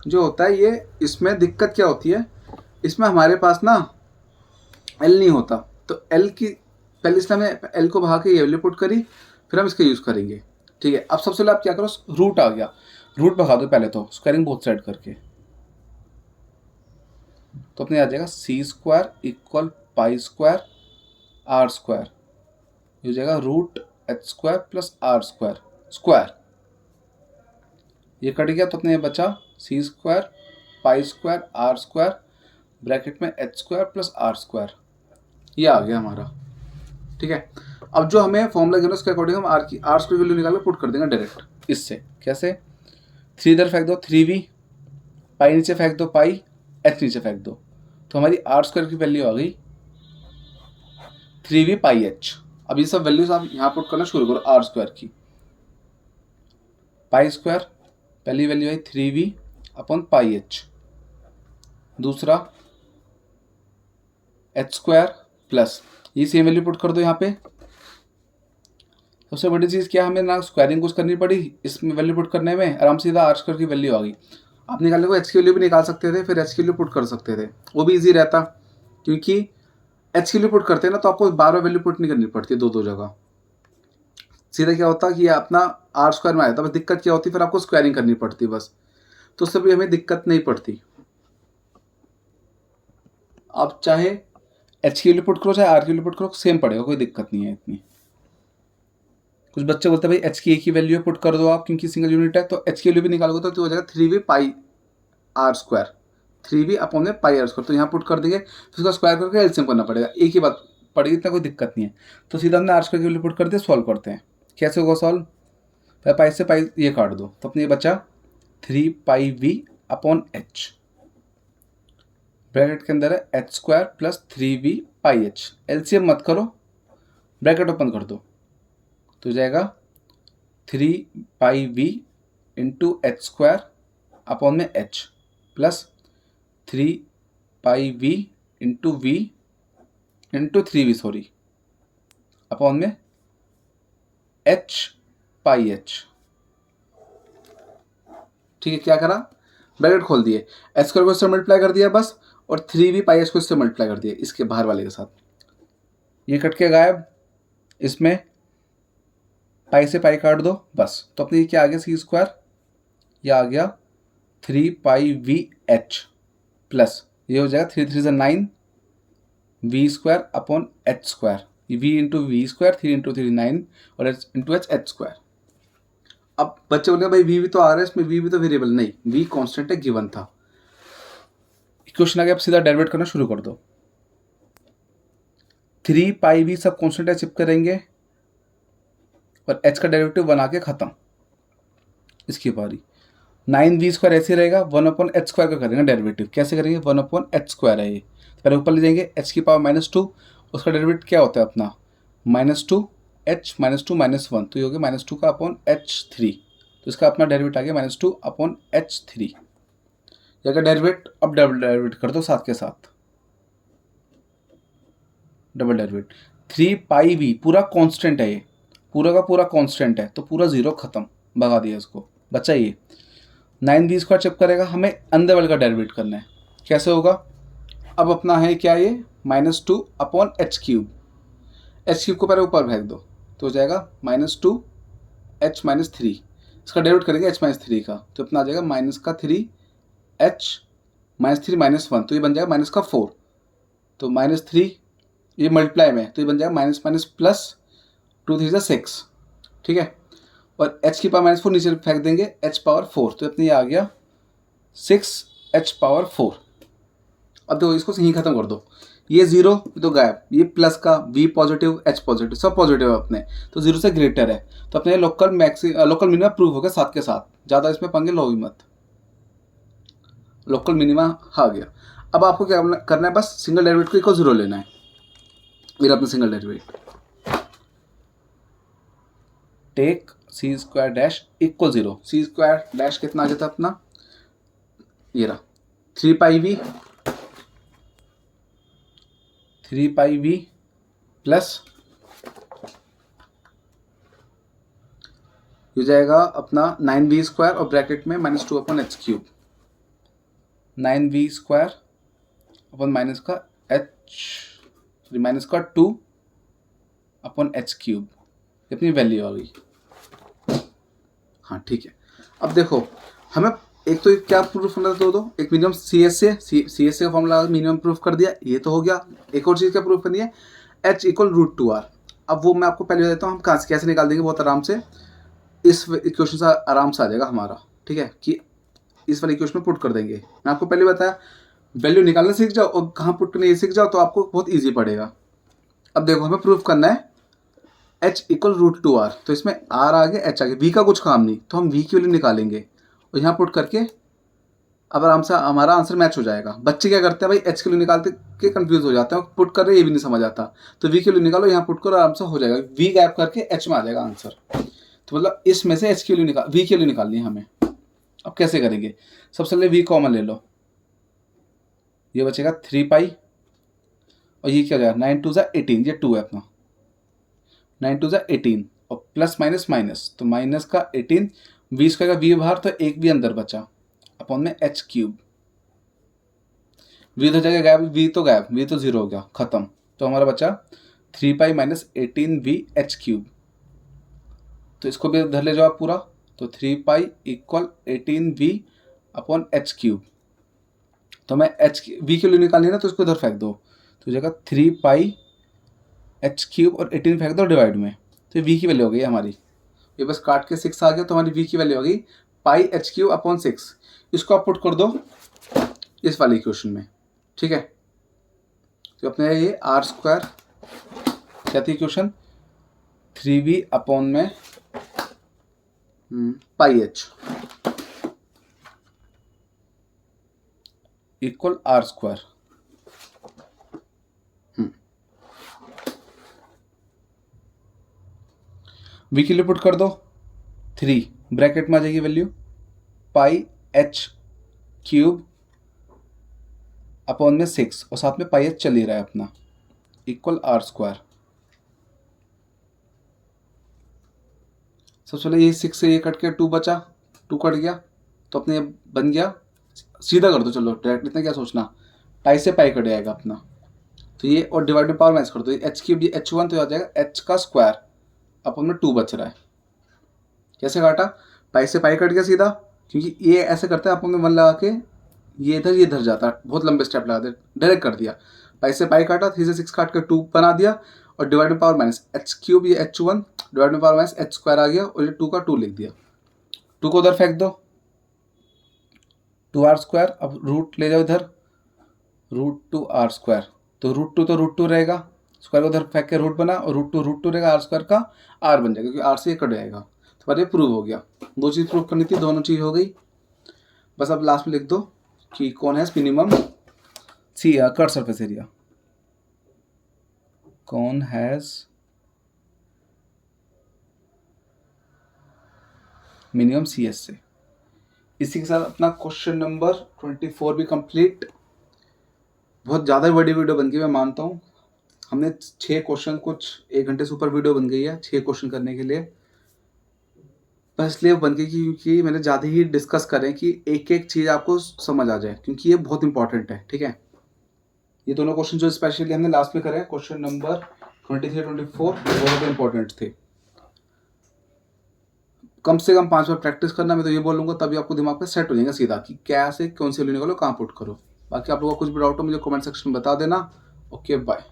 जो होता है ये, इसमें दिक्कत क्या होती है, इसमें हमारे पास ना एल नहीं होता, तो एल की पहले इसलिए हमने एल को भगा के ये वैल्यू पुट करी, फिर हम इसका यूज़ करेंगे। ठीक है, अब सबसे पहले आप क्या करो, रूट आ गया, रूट भगा दो पहले, तो स्क्वायरिंग बोथ साइड करके, तो अपने आ जाएगा C square equal pi square are square, ये हो जाएगा root H square plus are square square, ये कट गया तो अपने ये बचा C square pi square are square bracket में H square plus are square, ये आ गया हमारा। ठीक है, अब जो हमें फॉर्मूला गिवन है उसके अकॉर्डिंग हम आर स्क्वायर की वैल्यू निकाल के पुट कर देंगे डायरेक्ट इससे। कैसे, 3 इधर फेंक दो 3v, पाई नीचे फेंक दो पाई, एच नीचे फेंक दो, तो हमारी आर स्क्वायर की वैल्यू आ गई 3v पाई एच। अब ये सब वैल्यूज आप यहाँ पुट करना शुरू करो, आर स्क्वायर की, पाई स्क्वायर पहली वैल्यू आई 3v अपॉन पाई एच, दूसरा एच स्क्वायर प्लस, ये सेम वैल्यू पुट कर दो यहाँ पे। सबसे बड़ी चीज़ क्या, हमें ना स्क्वायरिंग कुछ करनी पड़ी इसमें वैल्यू पुट करने में, आराम से सीधा आर स्क्वायर की वैल्यू आ गई। आप निकालने को एच की वैल्यू भी निकाल सकते थे, फिर एच की वैल्यू पुट कर सकते थे, वो भी इजी रहता, क्योंकि एच की वैल्यू पुट करते हैं ना तो आपको बार बार वैल्यू पुट नहीं करनी पड़ती दो दो जगह, सीधा क्या होता कि अपना आर स्क्वायर में आया था, बस दिक्कत क्या होती फिर आपको स्क्वायरिंग करनी पड़ती बस, तो उससे भी हमें दिक्कत नहीं पड़ती। आप चाहे एच की वैल्यू पुट करो चाहे आर की वैल्यू पुट करो, सेम पड़ेगा, कोई दिक्कत नहीं है इतनी। कुछ बच्चे बोलते हैं भाई एच की एक ही वैल्यू पुट कर दो आप क्योंकि सिंगल यूनिट है, तो एच की वैल्यू भी निकालोगे तो हो जाएगा 3v pi are square, 3v upon में पाई आर स्क्वायर, तो यहाँ पुट कर देंगे, फिर उसका स्क्वायर करके एलसीएम करना पड़ेगा, एक ही बात पड़ेगी, इतना कोई दिक्कत नहीं है। तो सीधा हमने आर स्क्वायर की वैल्यू पुट कर दिया, सॉल्व करते हैं। कैसे होगा सॉल्व, पाई से पाई ये काट दो, तो अपने ये बचा 3 pi V upon H, bracket के अंदर है H square plus 3v pi H, LCM मत करो, ब्रैकेट ओपन कर दो, तो जाएगा 3 pi V into H square upon में H plus 3 pi V into 3v sorry upon में एच पाई एच। ठीक है, क्या करा, ब्रैकेट खोल दिए, एच स्क्वायर को इससे मल्टीप्लाई कर दिया बस, और 3v पाई एच को इससे मल्टीप्लाई कर दिया इसके बाहर वाले के साथ, ये कट के गायब, इसमें पाई से पाई काट दो बस, तो अपने ये क्या आ गया सी स्क्वायर, ये आ गया 3 पाई वी एच प्लस ये हो जाएगा 3 3 9 v square upon h square, v into v square 3 into 3 9 और एच इंटू एच स्क्वायर। अब बच्चे बोले भाई वी भी तो आ रहा है इसमें, वी भी तो वेरिएबल, नहीं वी कांस्टेंट है, गिवन था। इक्वेशन आ गया, अब सीधा डेरिवेट करना शुरू कर दो, 3 पाई भी सब कॉन्स्टेंट है, चिप करेंगे और h का डेरिवेटिव बना के ख़त्म। इसकी बारी 9v² ऐसे रहेगा, 1/h² का करेंगे डेरिवेटिव। कैसे करेंगे? 1/h² है ये, पहले ऊपर ले जाएंगे h⁻², उसका डेरिवेटिव क्या होता है अपना -2 h -2 -1, तो ये हो गया -2 का अपॉन h3, तो इसका अपना डेरिवेटिव आ गया -2 अपॉन h3। ये अगर डेरिवेट, अब डबल डेरिवेट कर दो साथ के साथ, डबल डेरिवेट 3 पाई v पूरा कांस्टेंट है, ये पूरा का पूरा कांस्टेंट है, तो पूरा जीरो खत्म, भगा दिया इसको, बचा ये 9v² चिप करेगा, हमें अंदर वाले का डेरिवेट करना है। कैसे होगा? अब अपना है क्या ये -2 अपॉन h³ को पहले ऊपर फेंक दो, तो हो जाएगा -2 h -3, इसका डेरिवेट करेंगे h-3 का, तो अपना आ जाएगा -3 h -3 -1, तो ये बन जाएगा -4, तो -3 ये मल्टीप्लाई में, तो ये बन जाएगा माइनस प्लस 2 3 6, ठीक है। और h⁻⁴ नीचे फेंक देंगे h⁻⁴, तो अपने ये आ गया 6h⁻⁴। अब देखो इसको यहीं खत्म कर दो, ये जीरो तो गायब, ये प्लस का v पॉजिटिव h पॉजिटिव सब पॉजिटिव है अपने, तो जीरो से ग्रेटर है, तो अपने लोकल मिनिमा प्रूव हो गया साथ के साथ, ज़्यादा इसमें पंगे लो ही मत, लोकल मिनिमा आ गया। अब आपको क्या करना है? बस सिंगल डेरिवेटिव को इक्वल जीरो लेना है, मेरा अपना single derivative take c² dash equal 0, c² dash कितना आ जाता है अपना, ये रहा 3 पाई v प्लस हो जाएगा अपना 9v² और ब्रैकेट में -2 upon h³, 9v² upon minus का 2 अपॉन h³, इतनी वैल्यू आ गई। हाँ ठीक है, अब देखो हमें एक तो क्या प्रूफ करना था, दो एक मिनिमम सी एस का फॉर्मूला मिनिमम प्रूफ कर दिया, ये तो हो गया। एक और चीज़ क्या प्रूफ करनी है, h = √2r। अब वो मैं आपको पहले बता देता हूँ हम कहाँ से कैसे निकाल देंगे, बहुत आराम से इस इक्वेशन से आराम से आ जाएगा हमारा, ठीक है, कि इस वाले इक्वेशन में पुट कर देंगे। मैं आपको पहले बताया वैल्यू निकालना सीख जाओ और कहाँ पुट करना ये सीख जाओ, तो आपको बहुत ईजी पड़ेगा। अब देखो हमें प्रूफ करना है h = √2r, तो इसमें r आ गया h आ गया, v का कुछ काम नहीं, तो हम v की वैल्यू निकालेंगे और यहाँ पुट करके अब आराम से हमारा आंसर मैच हो जाएगा। बच्चे क्या करते हैं भाई, h की वैल्यू निकालते के कंफ्यूज हो जाते हैं, पुट कर रहे ये भी नहीं समझ आता, तो v की वैल्यू निकालो, यहाँ पुट करो, आराम से हो जाएगा, v गैप करके h में आ जाएगा आंसर। तो मतलब इसमें से h की वैल्यू v की वैल्यू निकालनी है हमें। अब कैसे करेंगे? सबसे पहले v कॉमन ले लो, ये बचेगा 3 पाई और ये क्या हो जाएगा 9 2 18, ये 2 है अपना, 9 2 18 और प्लस माइनस माइनस, तो माइनस का 18, v² का v बाहर तो एक भी अंदर बचा अपॉन में h³, v तो जाएगा गायब, v तो गायब, v तो 0 हो गया खत्म, तो हमारा बचा 3 पाई माइनस 18v h³, तो इसको भी धर ले जाओ आप पूरा, तो 3 पाई = 18v अपॉन h³, तो मैं v की वैल्यू निकालनी है ना, तो इसको इधर फेंक दो, तो हो जाएगा 3 पाई h³ और 18 फेंक दो डिवाइड में, तो v की वैल्यू हो गई हमारी, ये बस काट के 6 आ गया, तो हमारी v की वैल्यू हो गई पाई h³ अपॉन 6। इसको आप पुट कर दो इस वाले इक्वेशन में, ठीक है, तो अपने ये r² क्या थी इक्वेशन, 3v अपॉन में पाई h = r²। v के लिए पुट कर दो 3, ब्रैकेट में आ जाएगी वैल्यू पाई h³ अपॉन में 6 और साथ में पाई h चल ही रहा है अपना, = r²। सबसे पहले ये 6 से ये कट के 2 बचा, 2 कट गया, तो अपने बन गया, सीधा कर दो चलो डायरेक्ट, इतना क्या सोचना, पाई से पाई कट जाएगा अपना, तो ये और डिवाइड में पावर माइनस कर दो, h³ ये h1 तो आ जाएगा h का स्क्वायर अपन में 2 बच रहा है। कैसे काटा, पाई से पाई कट गया सीधा, क्योंकि ये ऐसे करते हैं अपन में 1 लगा के ये इधर जाता है, बहुत लंबे स्टेप लगा दे, डायरेक्ट कर दिया, पाई से पाई काटा, 3 से 6 काट कर 2 बना दिया, और डिवाइड में पावर माइनस h³ ये h1 डिवाइड में पावर माइनस h² आ गया, और ये 2 का 2 लिख दिया, 2 को उधर फेंक दो, 2r², अब रूट ले जाओ इधर, √2r², तो √2 तो √2 रहेगा, स्क्वायर को उधर फेंक के रूट बना और रूट टू रहेगा, आर स्क्वायर का आर बन जाएगा, क्योंकि आर से ये कट जाएगा। तो हमारे प्रूव हो गया। दो चीज़ प्रूव करनी थी, दोनों चीज़ हो गई। बस अब लास्ट में लिख दो कि cone has minimum C cut surface area, cone has minimum C S से। इसी के साथ अपना क्वेश्चन नंबर 24 भी कंप्लीट। बहुत ज़्यादा बड़ी वीडियो बन गई, मैं मानता हूँ। हमने 6 क्वेश्चन, कुछ 1 घंटे से ऊपर वीडियो बन गई है 6 क्वेश्चन करने के लिए। बस इसलिए बन गई क्योंकि मैंने ज़्यादा ही डिस्कस करें कि एक एक चीज़ आपको समझ आ जाए, क्योंकि ये बहुत इंपॉर्टेंट है। ठीक है, ये दोनों क्वेश्चन जो स्पेशली हमने लास्ट में करे, क्वेश्चन नंबर 23 24 बहुत इंपॉर्टेंट थे। कम से कम 5 बार प्रैक्टिस करना, मैं तो ये बोलूँगा, तभी आपको दिमाग में सेट हो जाएगा सीधा कि क्या से कौन सी वैल्यू निकालो, कहाँ पुट करो। बाकी आप लोगों को कुछ भी डाउट हो मुझे कमेंट सेक्शन में बता देना। Okay, bye.